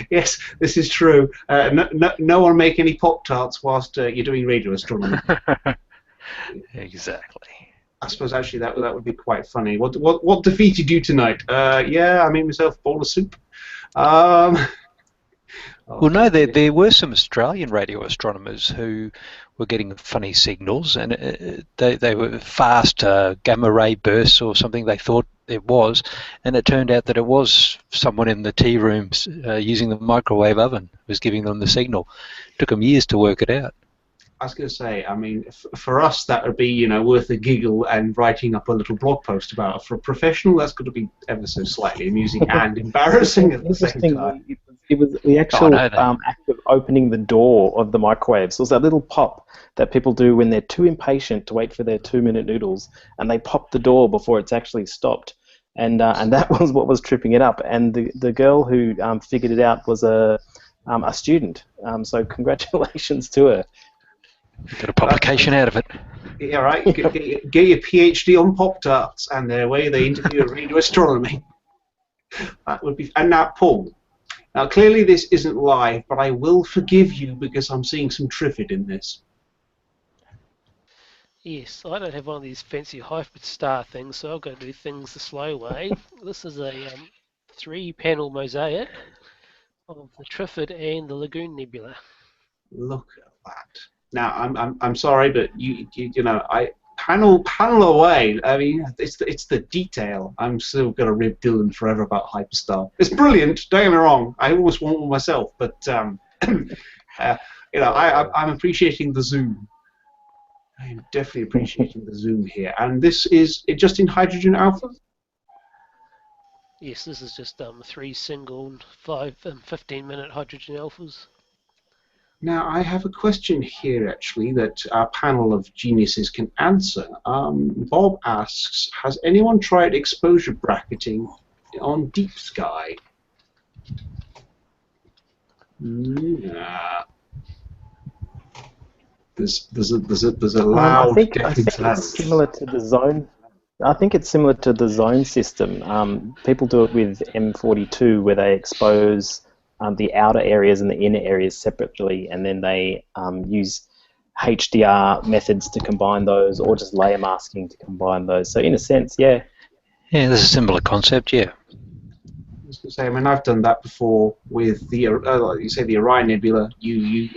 Yes, this is true. No one make any Pop-Tarts whilst you're doing radio astronomy. Exactly. I suppose actually that would be quite funny. What defeated you tonight? Yeah, I made myself a bowl of soup. Well, no, there were some Australian radio astronomers who were getting funny signals, and they were fast gamma ray bursts or something they thought it was, and it turned out that it was someone in the tea rooms using the microwave oven was giving them the signal. It took them years to work it out. I was going to say, I mean, for us that would be, you know, worth a giggle and writing up a little blog post about it. For a professional, that's going to be ever so slightly amusing and embarrassing at the same time. It was the actual act of opening the door of the microwave. So it was that little pop that people do when they're too impatient to wait for their 2-minute noodles, and they pop the door before it's actually stopped. And that was what was tripping it up. And the girl who figured it out was a student. So congratulations to her. Got a publication out of it. Yeah, right. Get your PhD on Pop-Tarts, and their way they interview a radio astronomy. That would be. And now, Paul. Now, clearly this isn't live, but I will forgive you because I'm seeing some Triffid in this. Yes, I don't have one of these fancy hyperstar things, so I've got to do things the slow way. This is a 3-panel mosaic of the Triffid and the Lagoon Nebula. Look at that. Now, I'm sorry, but you know, I panel away. I mean, it's the detail. I'm still gonna rib Dylan forever about Hyperstar. It's brilliant. Don't get me wrong. I almost want one myself, but you know, I'm appreciating the zoom. I'm definitely appreciating the zoom here. And this is it just in hydrogen alpha? Yes, this is just 3 single 5 and 15-minute hydrogen alphas. Now, I have a question here, actually, that our panel of geniuses can answer. Bob asks, has anyone tried exposure bracketing on deep sky? Nah. There's a loud. I think it's similar to the zone. I think it's similar to the zone system. People do it with M42, where they expose the outer areas and the inner areas separately, and then they use HDR methods to combine those, or just layer masking to combine those. So in a sense, yeah. Yeah, there's a similar concept, yeah. I was going to say, I mean, I've done that before with the, like you say, the Orion Nebula. You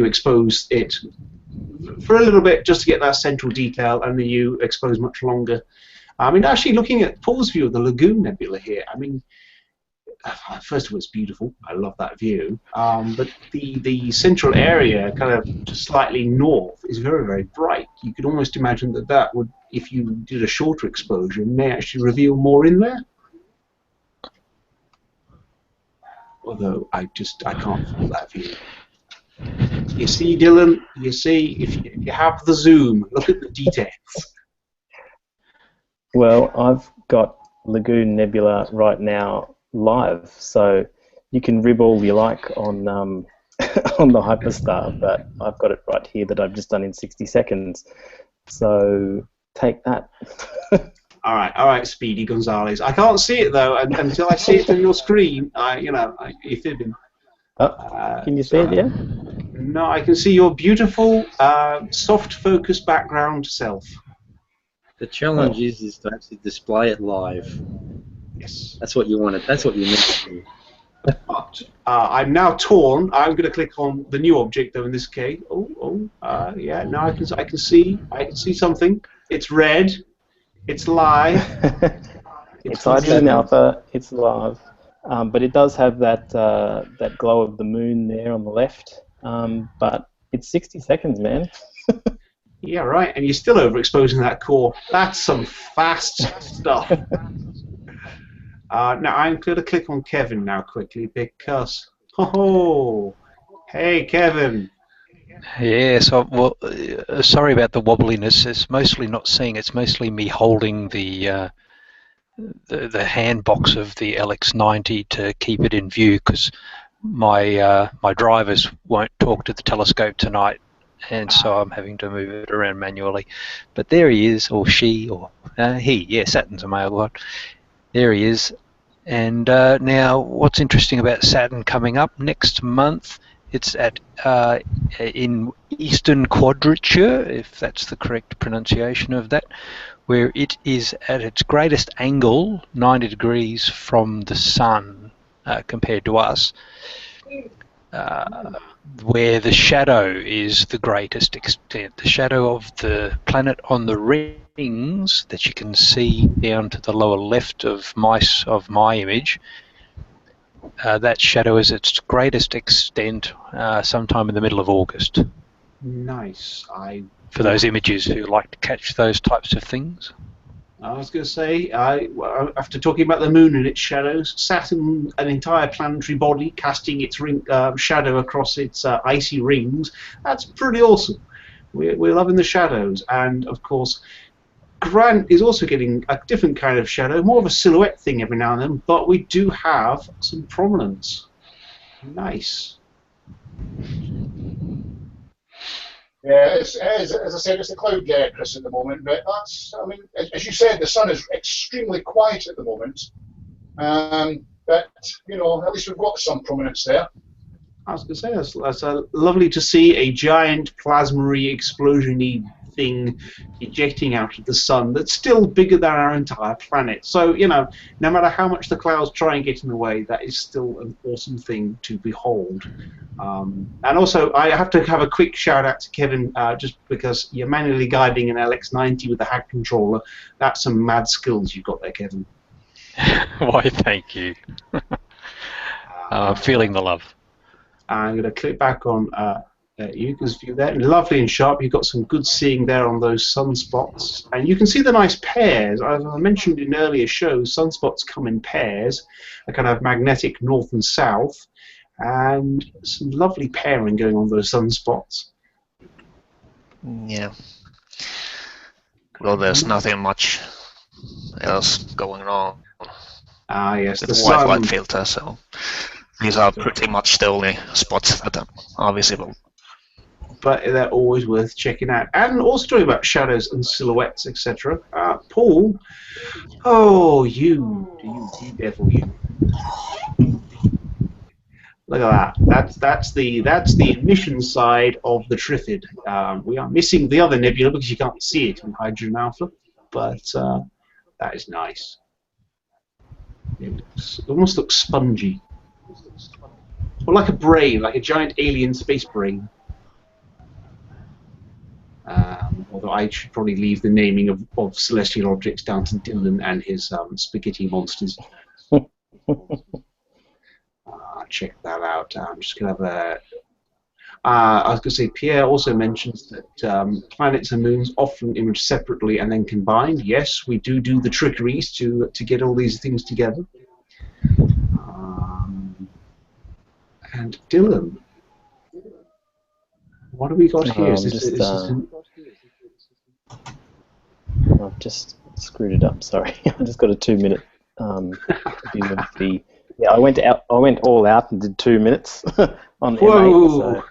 expose it for a little bit just to get that central detail, and then you expose much longer. I mean, actually, looking at Paul's view of the Lagoon Nebula here, I mean, first of all, it's beautiful. I love that view. But the central area, kind of just slightly north, is very, very bright. You could almost imagine that would, if you did a shorter exposure, may actually reveal more in there. Although I can't follow that view. You see, Dylan. You see, if you have the zoom, look at the details. Well, I've got Lagoon Nebula right now live, so you can rib all you like on on the Hyperstar, but I've got it right here that I've just done in 60 seconds. So take that. All right, Speedy Gonzalez. I can't see it though, and until I see it on your screen, you're fibbing. Can you see it? Yeah. No, I can see your beautiful, soft focus background self. The challenge is to actually display it live. Yes. That's what you wanted. That's what you meant to do. But I'm now torn. I'm going to click on the new object, though. In this case, yeah. Now I can see something. It's red. It's live. It's hydrogen 27. alpha. It's live, but it does have that that glow of the moon there on the left. But it's 60 seconds, man. Yeah, right. And you're still overexposing that core. That's some fast stuff. Now I'm going to click on Kevin now quickly because, hey Kevin. Yeah, so well, sorry about the wobbliness. It's mostly not seeing. It's mostly me holding the hand box of the LX90 to keep it in view because my my drivers won't talk to the telescope tonight, and so I'm having to move it around manually. But there he is, or she, or he. Yeah, Saturn's a male one. There he is. And now, what's interesting about Saturn coming up next month? It's at in Eastern Quadrature, if that's the correct pronunciation of that, where it is at its greatest angle, 90 degrees from the Sun compared to us, where the shadow is the greatest extent. The shadow of the planet on the rings that you can see down to the lower left of my image, that shadow is its greatest extent sometime in the middle of August. Nice. For those images who like to catch those types of things. I was going to say, after talking about the moon and its shadows, Saturn, an entire planetary body casting its shadow across its icy rings, that's pretty awesome. We're loving the shadows. And, of course, Grant is also getting a different kind of shadow, more of a silhouette thing every now and then, but we do have some prominence. Nice. Yeah, as I said, it's the cloud, Chris, at the moment. But that's, I mean, as you said, the sun is extremely quiet at the moment. But you know, at least we've got some prominence there. I was going to say that's lovely to see a giant plasma-y, explosion-y thing ejecting out of the sun that's still bigger than our entire planet. So, you know, no matter how much the clouds try and get in the way, that is still an awesome thing to behold. And also, I have to have a quick shout out to Kevin, just because you're manually guiding an LX90 with a hack controller. That's some mad skills you've got there, Kevin. Why, thank you. Feeling the love. I'm going to click back on Yuka's view there. Lovely and sharp. You've got some good seeing there on those sunspots. And you can see the nice pairs. As I mentioned in earlier shows, sunspots come in pairs, a kind of magnetic north and south. And some lovely pairing going on those sunspots. Yeah. Well, there's nothing much else going on Yes, with the the white sun. light filter, so these are pretty much the only spots that are visible. But they're always worth checking out. And also talking about shadows and silhouettes, etc. Paul, you devil, you. Look at that. That's the emission side of the Trifid. We are missing the other nebula because you can't see it in hydrogen alpha, but that is nice. It almost looks spongy, or like a brain, like a giant alien space brain. Although I should probably leave the naming of celestial objects down to Dylan and his spaghetti monsters. Check that out. I'm just going to have a... I was going to say, Pierre also mentions that planets and moons often image separately and then combined. Yes, we do the trickeries to get all these things together. And Dylan, what have we got here? I've just screwed it up. Sorry, I just got a 2-minute view of the. Yeah, I went all out and did 2 minutes on Whoa. M8. So.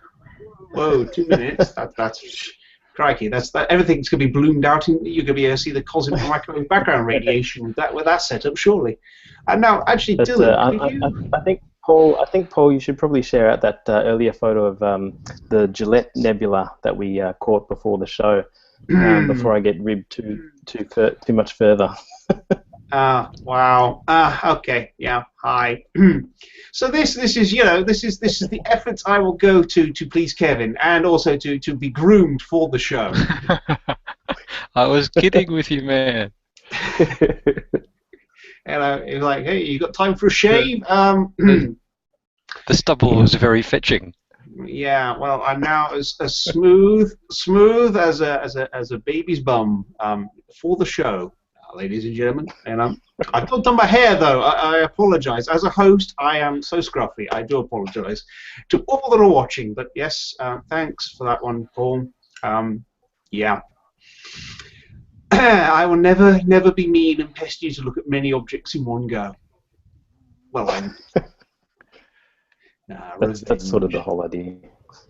Whoa, 2 minutes. That's crikey. Everything's going to be bloomed out. And you're going to be able to see the cosmic microwave background radiation with that setup, surely. And now, actually, But, Dylan, I think Paul, you should probably share out that earlier photo of the Gillette Nebula that we caught before the show, before I get ribbed too much further. Wow. Okay. Yeah. Hi. So this is this is the efforts I will go to please Kevin and also to be groomed for the show. I was kidding with you, man. And it was like, hey, you got time for a shave? The stubble was very fetching. Yeah. Well, I'm now as smooth as a baby's bum for the show, ladies and gentlemen. And I've not done my hair though. I apologize. As a host, I am so scruffy. I do apologize to all that are watching. But yes, thanks for that one, Paul. Yeah. I will never be mean and pester you to look at many objects in one go. Well, that's sort of the whole idea.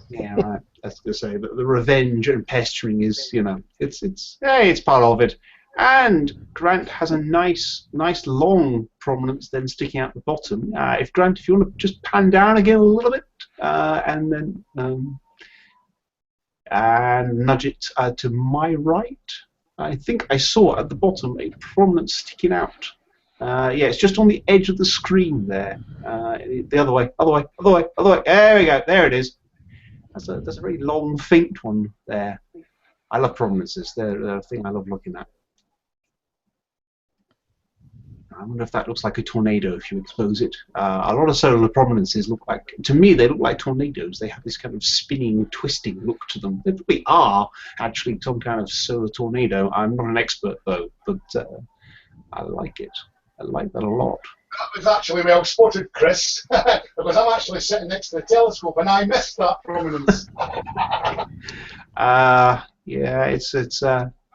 Yeah, right. That's to say, but the revenge and pestering is, it's part of it. And Grant has a nice long prominence then sticking out the bottom. If Grant, if you want to just pan down again a little bit, and then and nudge it to my right. I think I saw at the bottom a prominence sticking out. Yeah, it's just on the edge of the screen there. The other way. There we go. There it is. That's a very long, faint one there. I love prominences. They're a thing I love looking at. I wonder if that looks like a tornado if you expose it. A lot of solar prominences look like, to me, they look like tornadoes. They have this kind of spinning, twisting look to them. They probably are actually some kind of solar tornado. I'm not an expert though, but I like it. I like that a lot. That was actually well spotted, Chris, because I'm actually sitting next to the telescope and I missed that prominence. Yeah, it's.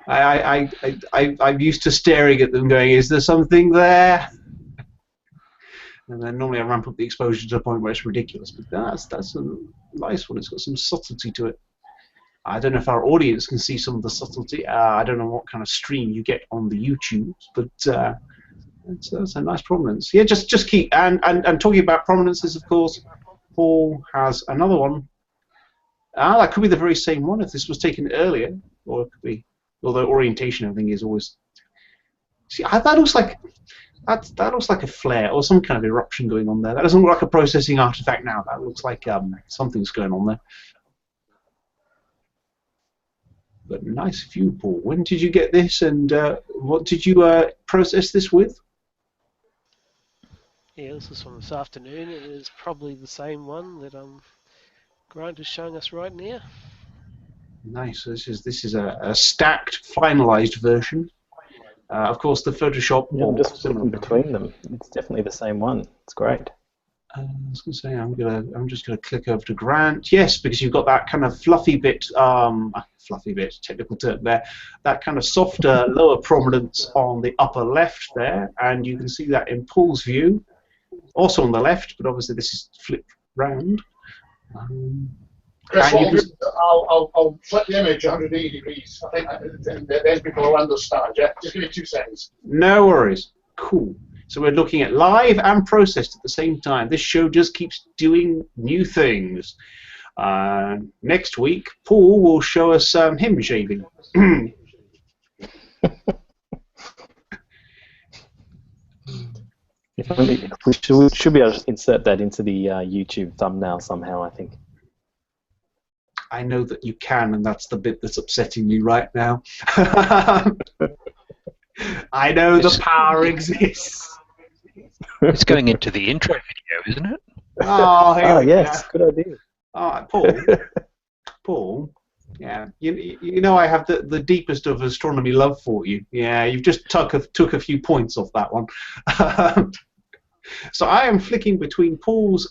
I'm used to staring at them, going, "Is there something there?" And then normally I ramp up the exposure to the point where it's ridiculous. But that's a nice one. It's got some subtlety to it. I don't know if our audience can see some of the subtlety. I don't know what kind of stream you get on the YouTube, but it's a nice prominence. Yeah, just keep and talking about prominences, of course. Paul has another one. That could be the very same one if this was taken earlier, or it could be. Although orientation, I think, is always. See, that looks like that looks like a flare or some kind of eruption going on there. That doesn't look like a processing artifact now. That looks like something's going on there. But nice view, Paul. When did you get this, and what did you process this with? Yeah, this is from this afternoon. It is probably the same one that Grant is showing us right now. Nice. This is a stacked, finalized version. Of course, the Photoshop. Yeah, I'm just looking between them. It's definitely the same one. It's great. I was going to say I'm just gonna click over to Grant. Yes, because you've got that kind of fluffy bit, technical term there. That kind of softer lower prominence on the upper left there, and you can see that in Paul's view, also on the left, but obviously this is flipped round. Chris, I'll flip the image 180 degrees. I think then people will understand. Yeah, just give me 2 seconds. No worries. Cool. So we're looking at live and processed at the same time. This show just keeps doing new things. Next week, Paul will show us him shaving. We should be able to insert that into the YouTube thumbnail somehow, I think. I know that you can, and that's the bit that's upsetting me right now. I know the power exists. It's going into the intro video, isn't it? Oh, yes, good idea. Paul, yeah, you know I have the deepest of astronomy love for you. Yeah, you've just took a few points off that one. So I am flicking between Paul's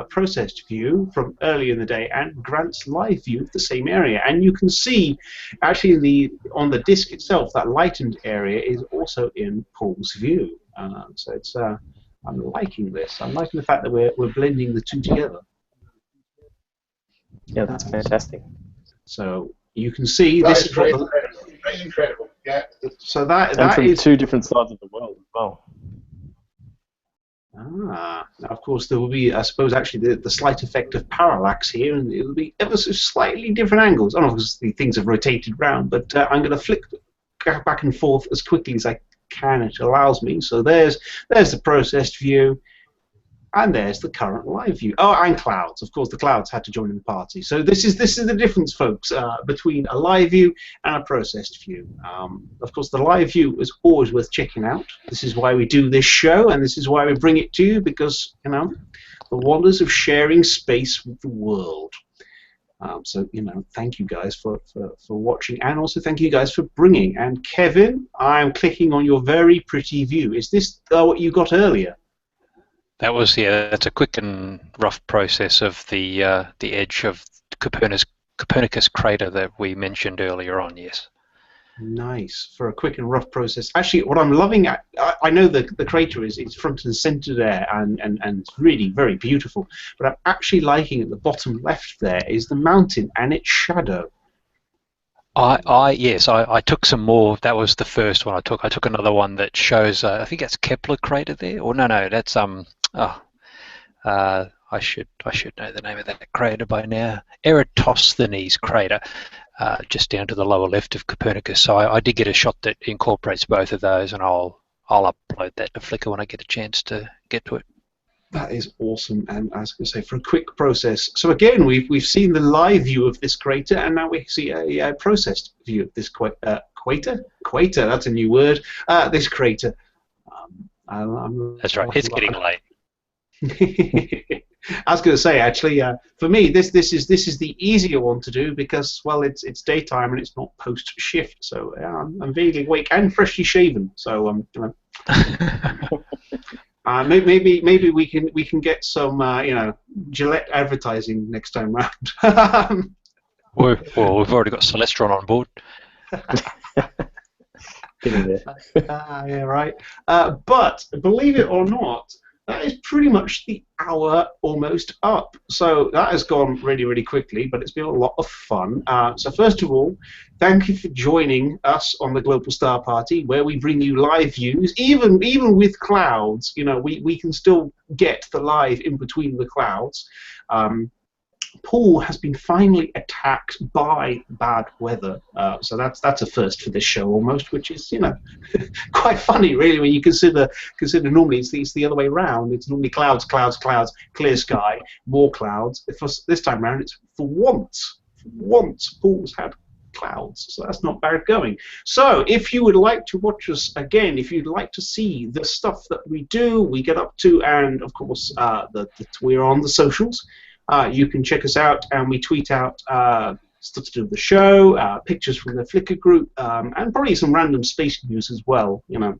processed view from earlier in the day and Grant's live view of the same area, and you can see actually on the disc itself that lightened area is also in Paul's view. So it's I'm liking this. I'm liking the fact that we're blending the two together. Yeah, that's fantastic. So you can see this is what the, incredible. Yeah. So that from is two different sides of the world as well. Now of course there will be, I suppose, actually the slight effect of parallax here, and it will be ever so slightly different angles. I don't know if the things have rotated round, but I'm going to flick back and forth as quickly as I can it allows me. So there's the processed view. And there's the current live view. Oh, and clouds. Of course, the clouds had to join in the party. So this is the difference, folks, between a live view and a processed view. Of course, the live view is always worth checking out. This is why we do this show, and this is why we bring it to you, because, you know, the wonders of sharing space with the world. So, you know, thank you guys for watching, and also thank you guys for bringing. And Kevin, I'm clicking on your very pretty view. Is this what you got earlier? That was, yeah, that's a quick and rough process of the edge of Copernicus crater that we mentioned earlier on, yes. Nice, for a quick and rough process. Actually, what I'm loving, I know the crater is front and center there, and it's really very beautiful, but I'm actually liking at the bottom left there is the mountain and its shadow. Yes, I took some more. That was the first one I took. I took another one that shows, I think that's Kepler crater there, or no, that's I should know the name of that crater by now. Eratosthenes crater, just down to the lower left of Copernicus. So I did get a shot that incorporates both of those, and I'll upload that to Flickr when I get a chance to get to it. That is awesome, and as I was going to say, for a quick process. So again, we've seen the live view of this crater, and now we see a processed view of this crater. That's a new word. This crater. That's right. It's getting late. I was going to say, actually, for me, this is the easier one to do because, well, it's daytime and it's not post shift, so I'm really awake and freshly shaven. So you know. Maybe we can get some you know, Gillette advertising next time round. Well, we've already got Celestron on board. Yeah, right. But believe it or not, that is pretty much the hour almost up. So that has gone really, really quickly, but it's been a lot of fun. So first of all, thank you for joining us on the Global Star Party, where we bring you live views. Even with clouds, you know, we can still get the live in between the clouds. Paul has been finally attacked by bad weather, so that's a first for this show almost, which is, you know, quite funny really when you consider normally it's the other way around. It's normally clouds, clear sky, more clouds. This time around it's for once Paul's had clouds, so that's not bad going. So if you would like to watch us again, if you'd like to see the stuff that we do, we get up to, and of course we're on the socials. You can check us out, and we tweet out stuff to do with the show, pictures from the Flickr group, and probably some random space news as well. You know,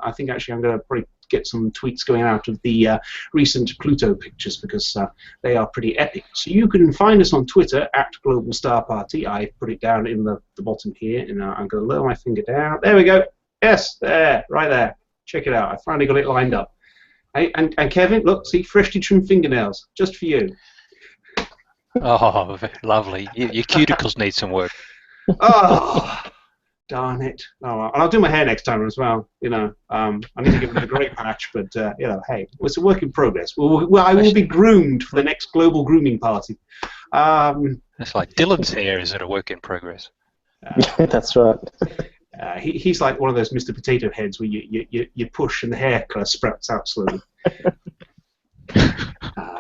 I think actually I'm going to probably get some tweets going out of the recent Pluto pictures because they are pretty epic. So you can find us on Twitter at Global Star Party. I put it down in the bottom here, and I'm going to lower my finger down. There we go. Yes, there, right there. Check it out. I finally got it lined up. Hey, and Kevin, look, see, freshly trimmed fingernails, just for you. Oh, lovely. Your cuticles need some work. Oh, darn it. Oh, well, I'll do my hair next time as well. You know, I need to give it a great patch, but, you know, hey, it's a work in progress. Well, I will be groomed for the next global grooming party. It's like Dylan's hair is at a work in progress. That's right. He's like one of those Mr. Potato Heads where you push and the hair kind of sprouts out slowly.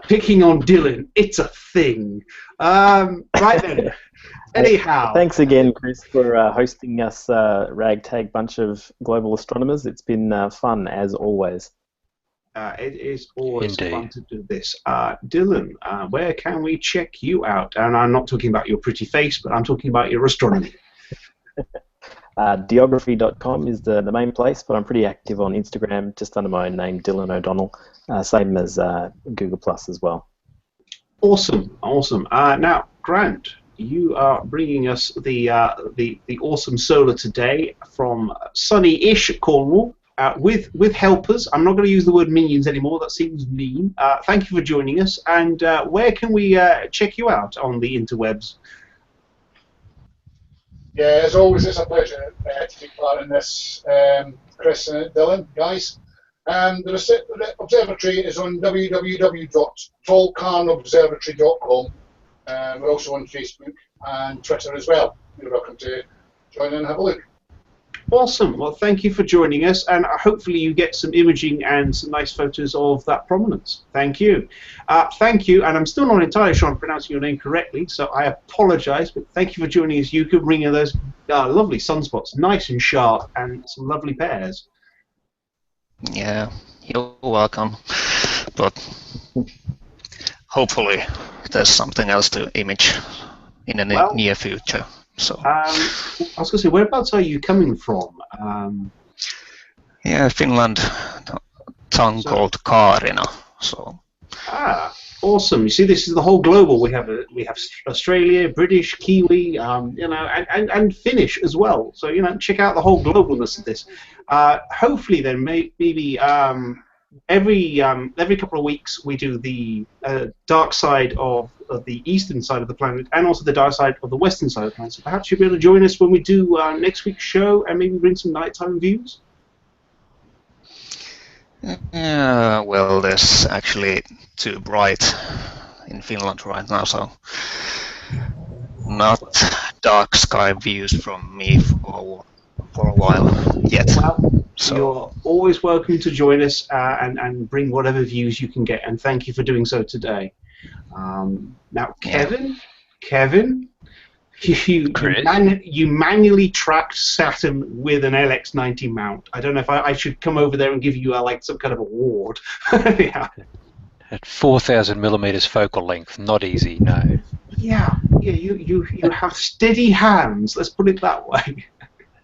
Picking on Dylan, it's a thing. Right then. Anyhow. Thanks again, Chris, for hosting us, ragtag bunch of global astronomers. It's been fun, as always. It is always Indeed. fun to do this. Dylan, where can we check you out? And I'm not talking about your pretty face, but I'm talking about your astronomy. Geography.com is the main place, but I'm pretty active on Instagram, just under my own name, Dylan O'Donnell, same as Google Plus as well. Awesome. Now, Grant, you are bringing us the awesome solar today from sunny-ish Cornwall with helpers. I'm not going to use the word minions anymore. That seems mean. Thank you for joining us. And where can we check you out on the interwebs? Yeah, as always, it's a pleasure to take part in this, Chris and Dylan, guys. The observatory is on www.tallcarnobservatory.com. We're also on Facebook and Twitter as well. You're welcome to join in and have a look. Awesome. Well, thank you for joining us, and hopefully you get some imaging and some nice photos of that prominence. Thank you. Thank you, and I'm still not entirely sure I'm pronouncing your name correctly, so I apologize, but thank you for joining us. You could bring in those lovely sunspots, nice and sharp, and some lovely pairs. Yeah, you're welcome. But hopefully there's something else to image in the near future. So. I was going to say, whereabouts are you coming from? Yeah, Finland, a town called Kaarina. So. Awesome! You see, this is the whole global. We have Australia, British, Kiwi, and Finnish as well. So check out the whole globalness of this. Hopefully, then maybe every couple of weeks we do the dark side of the eastern side of the planet and also the dark side of the western side of the planet. So perhaps you'll be able to join us when we do next week's show and maybe bring some nighttime views. Well, there's actually too bright in Finland right now, so not dark sky views from me for a while yet. Well, so you're always welcome to join us and bring whatever views you can get, and thank you for doing so today. Now, Kevin, you manually tracked Saturn with an LX90 mount. I don't know if I should come over there and give you like some kind of award. Yeah. At 4,000 millimeters focal length, not easy, no. Yeah. You have steady hands. Let's put it that way.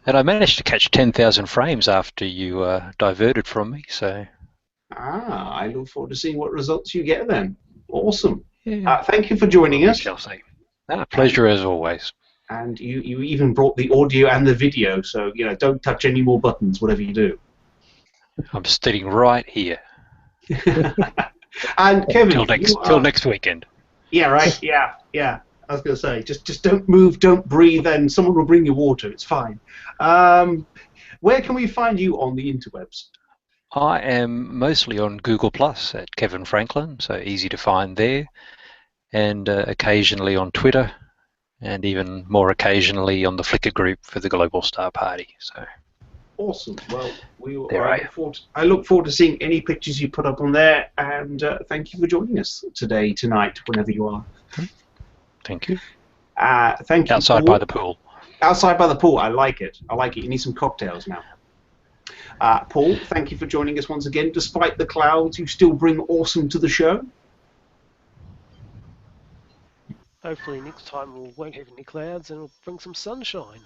And I managed to catch 10,000 frames after you diverted from me, so. I look forward to seeing what results you get then. Awesome. Yeah. Thank you for joining us. Shall say. Pleasure as always. And you even brought the audio and the video, so don't touch any more buttons, whatever you do. I'm sitting right here. And Kevin, till next weekend. Yeah, right. Yeah. I was going to say, just don't move, don't breathe, and someone will bring you water. It's fine. Where can we find you on the interwebs? I am mostly on Google Plus at Kevin Franklin, so easy to find there, and occasionally on Twitter, and even more occasionally on the Flickr group for the Global Star Party. So. Awesome. Well, I look forward to seeing any pictures you put up on there, and thank you for joining us tonight, whenever you are. Thank you. Thank you. Outside by the pool. Outside by the pool. I like it. You need some cocktails now. Paul, thank you for joining us once again. Despite the clouds, you still bring awesome to the show. Hopefully next time we won't have any clouds and we'll bring some sunshine.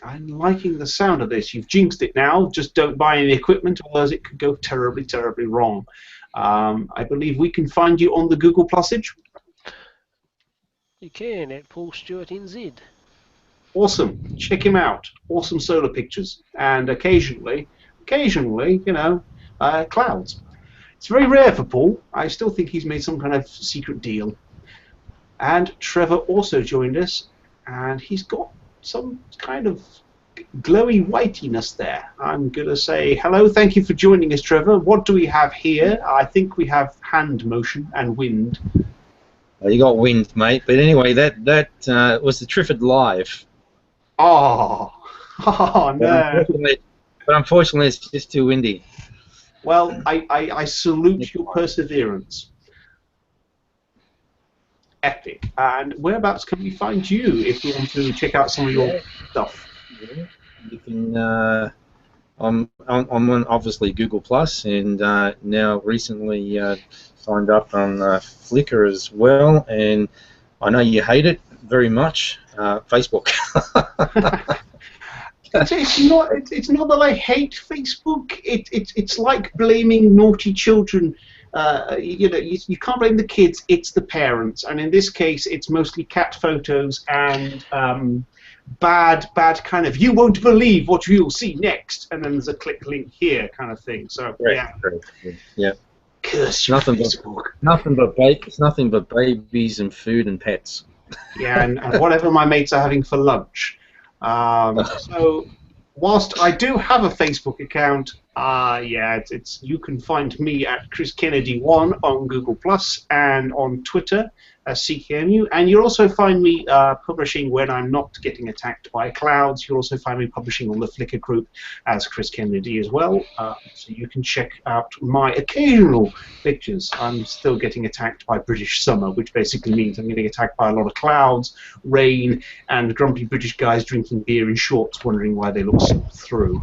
I'm liking the sound of this. You've jinxed it now. Just don't buy any equipment, otherwise it could go terribly, terribly wrong. I believe we can find you on the Google Plusage. You can at Paul Stewart NZ. Awesome. Check him out. Awesome solar pictures. And occasionally, clouds. It's very rare for Paul. I still think he's made some kind of secret deal. And Trevor also joined us, and he's got some kind of glowy whitiness there. I'm going to say hello. Thank you for joining us, Trevor. What do we have here? I think we have hand motion and wind. You got wind, mate. But anyway, that was the Triffid Live. Oh no. But unfortunately, it's just too windy. Well, I salute your perseverance. Epic. And whereabouts can we find you if we want to check out some of your stuff? You can. I'm on obviously Google Plus, and now recently signed up on Flickr as well. And I know you hate it very much. Facebook. It's not that I hate Facebook. It's like blaming naughty children. You can't blame the kids. It's the parents, and in this case, it's mostly cat photos and bad kind of. You won't believe what you'll see next, and then there's a click link here kind of thing. So yeah. Curse you, Facebook. It's nothing but babies and food and pets. Yeah, and whatever my mates are having for lunch. So, whilst I do have a Facebook account, Yeah, it's you can find me at Chris Kennedy1 on Google Plus and on Twitter as CKMU, and you'll also find me publishing when I'm not getting attacked by clouds. You'll also find me publishing on the Flickr group as Chris Kennedy as well, so you can check out my occasional pictures. I'm still getting attacked by British summer, which basically means I'm getting attacked by a lot of clouds, rain, and grumpy British guys drinking beer in shorts, wondering why they look so through.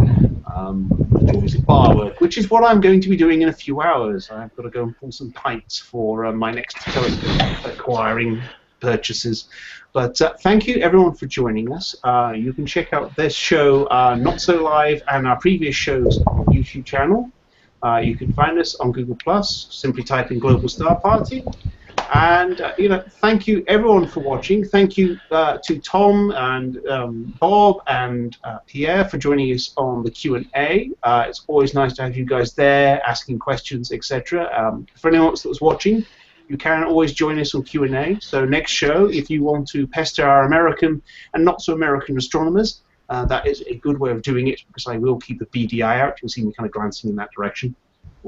Obviously bar work, which is what I'm going to be doing in a few hours. I've got to go and pull some pints for my next telescope acquiring purchases. But thank you everyone for joining us. You can check out this show, Not So Live, and our previous shows on the YouTube channel. You can find us on Google Plus. Simply type in Global Star Party. And thank you everyone for watching. Thank you to Tom and Bob and Pierre for joining us on the Q&A. It's always nice to have you guys there asking questions, etc. For anyone else that was watching, you can always join us on Q&A. So next show, if you want to pester our American and not so American astronomers, that is a good way of doing it, because I will keep a beady eye out. You'll see me kind of glancing in that direction.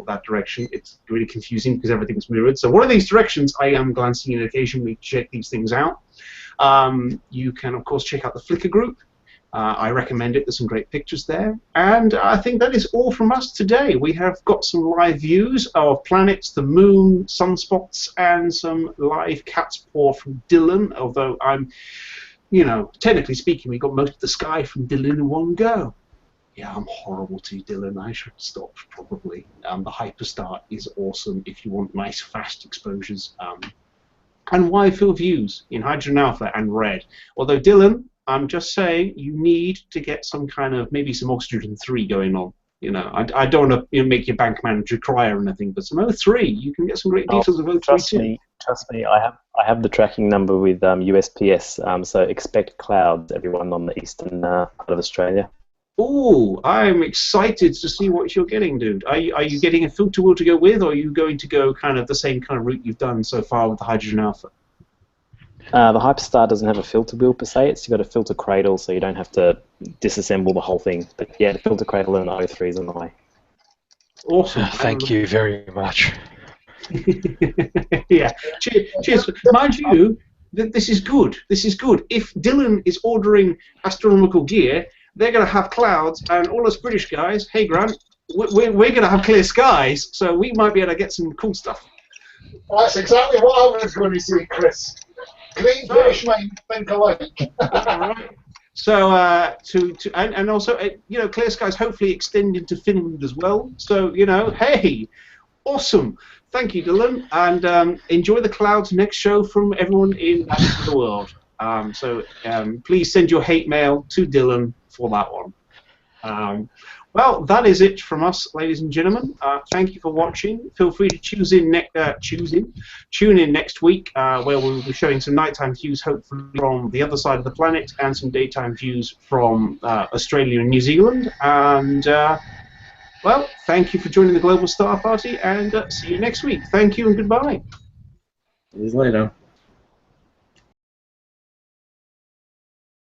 That direction. It's really confusing because everything's mirrored. So one of these directions I am glancing in occasionally to check these things out. You can, of course, check out the Flickr group. I recommend it. There's some great pictures there. And I think that is all from us today. We have got some live views of planets, the moon, sunspots, and some live cat's paw from Dylan, although I'm, technically speaking, we got most of the sky from Dylan in one go. Yeah, I'm horrible to you, Dylan. I should stop, probably. The Hyperstar is awesome if you want nice, fast exposures. And wide field views in hydrogen alpha and red. Although, Dylan, I'm just saying, you need to get some kind of, maybe some oxygen 3 going on. I don't want to make your bank manager cry or anything, but some O3, you can get some great details of O3 Trust me, I have the tracking number with USPS, so expect clouds, everyone on the eastern part of Australia. Oh, I'm excited to see what you're getting, dude. Are you getting a filter wheel to go with, or are you going to go kind of the same kind of route you've done so far with the hydrogen alpha? The Hyperstar doesn't have a filter wheel per se. You've got a filter cradle, so you don't have to disassemble the whole thing. But yeah, the filter cradle and the O3 is on the way. Awesome. Thank you very much. Yeah. Cheers. Mind you, this is good. This is good. If Dylan is ordering astronomical gear, they're going to have clouds, and all us British guys, hey Grant, we're going to have clear skies, so we might be able to get some cool stuff. That's exactly what I was going to say, Chris. Great British minds think alike. Right. So, and also, clear skies hopefully extend into Finland as well. So, hey, awesome. Thank you, Dylan, and enjoy the clouds next show from everyone in that part of the world. Please send your hate mail to Dylan for that one. Well, that is it from us, ladies and gentlemen. Thank you for watching. Feel free to tune in next week, where we'll be showing some nighttime views, hopefully from the other side of the planet, and some daytime views from Australia and New Zealand. And well, thank you for joining the Global Star Party, and see you next week. Thank you and goodbye. See you later.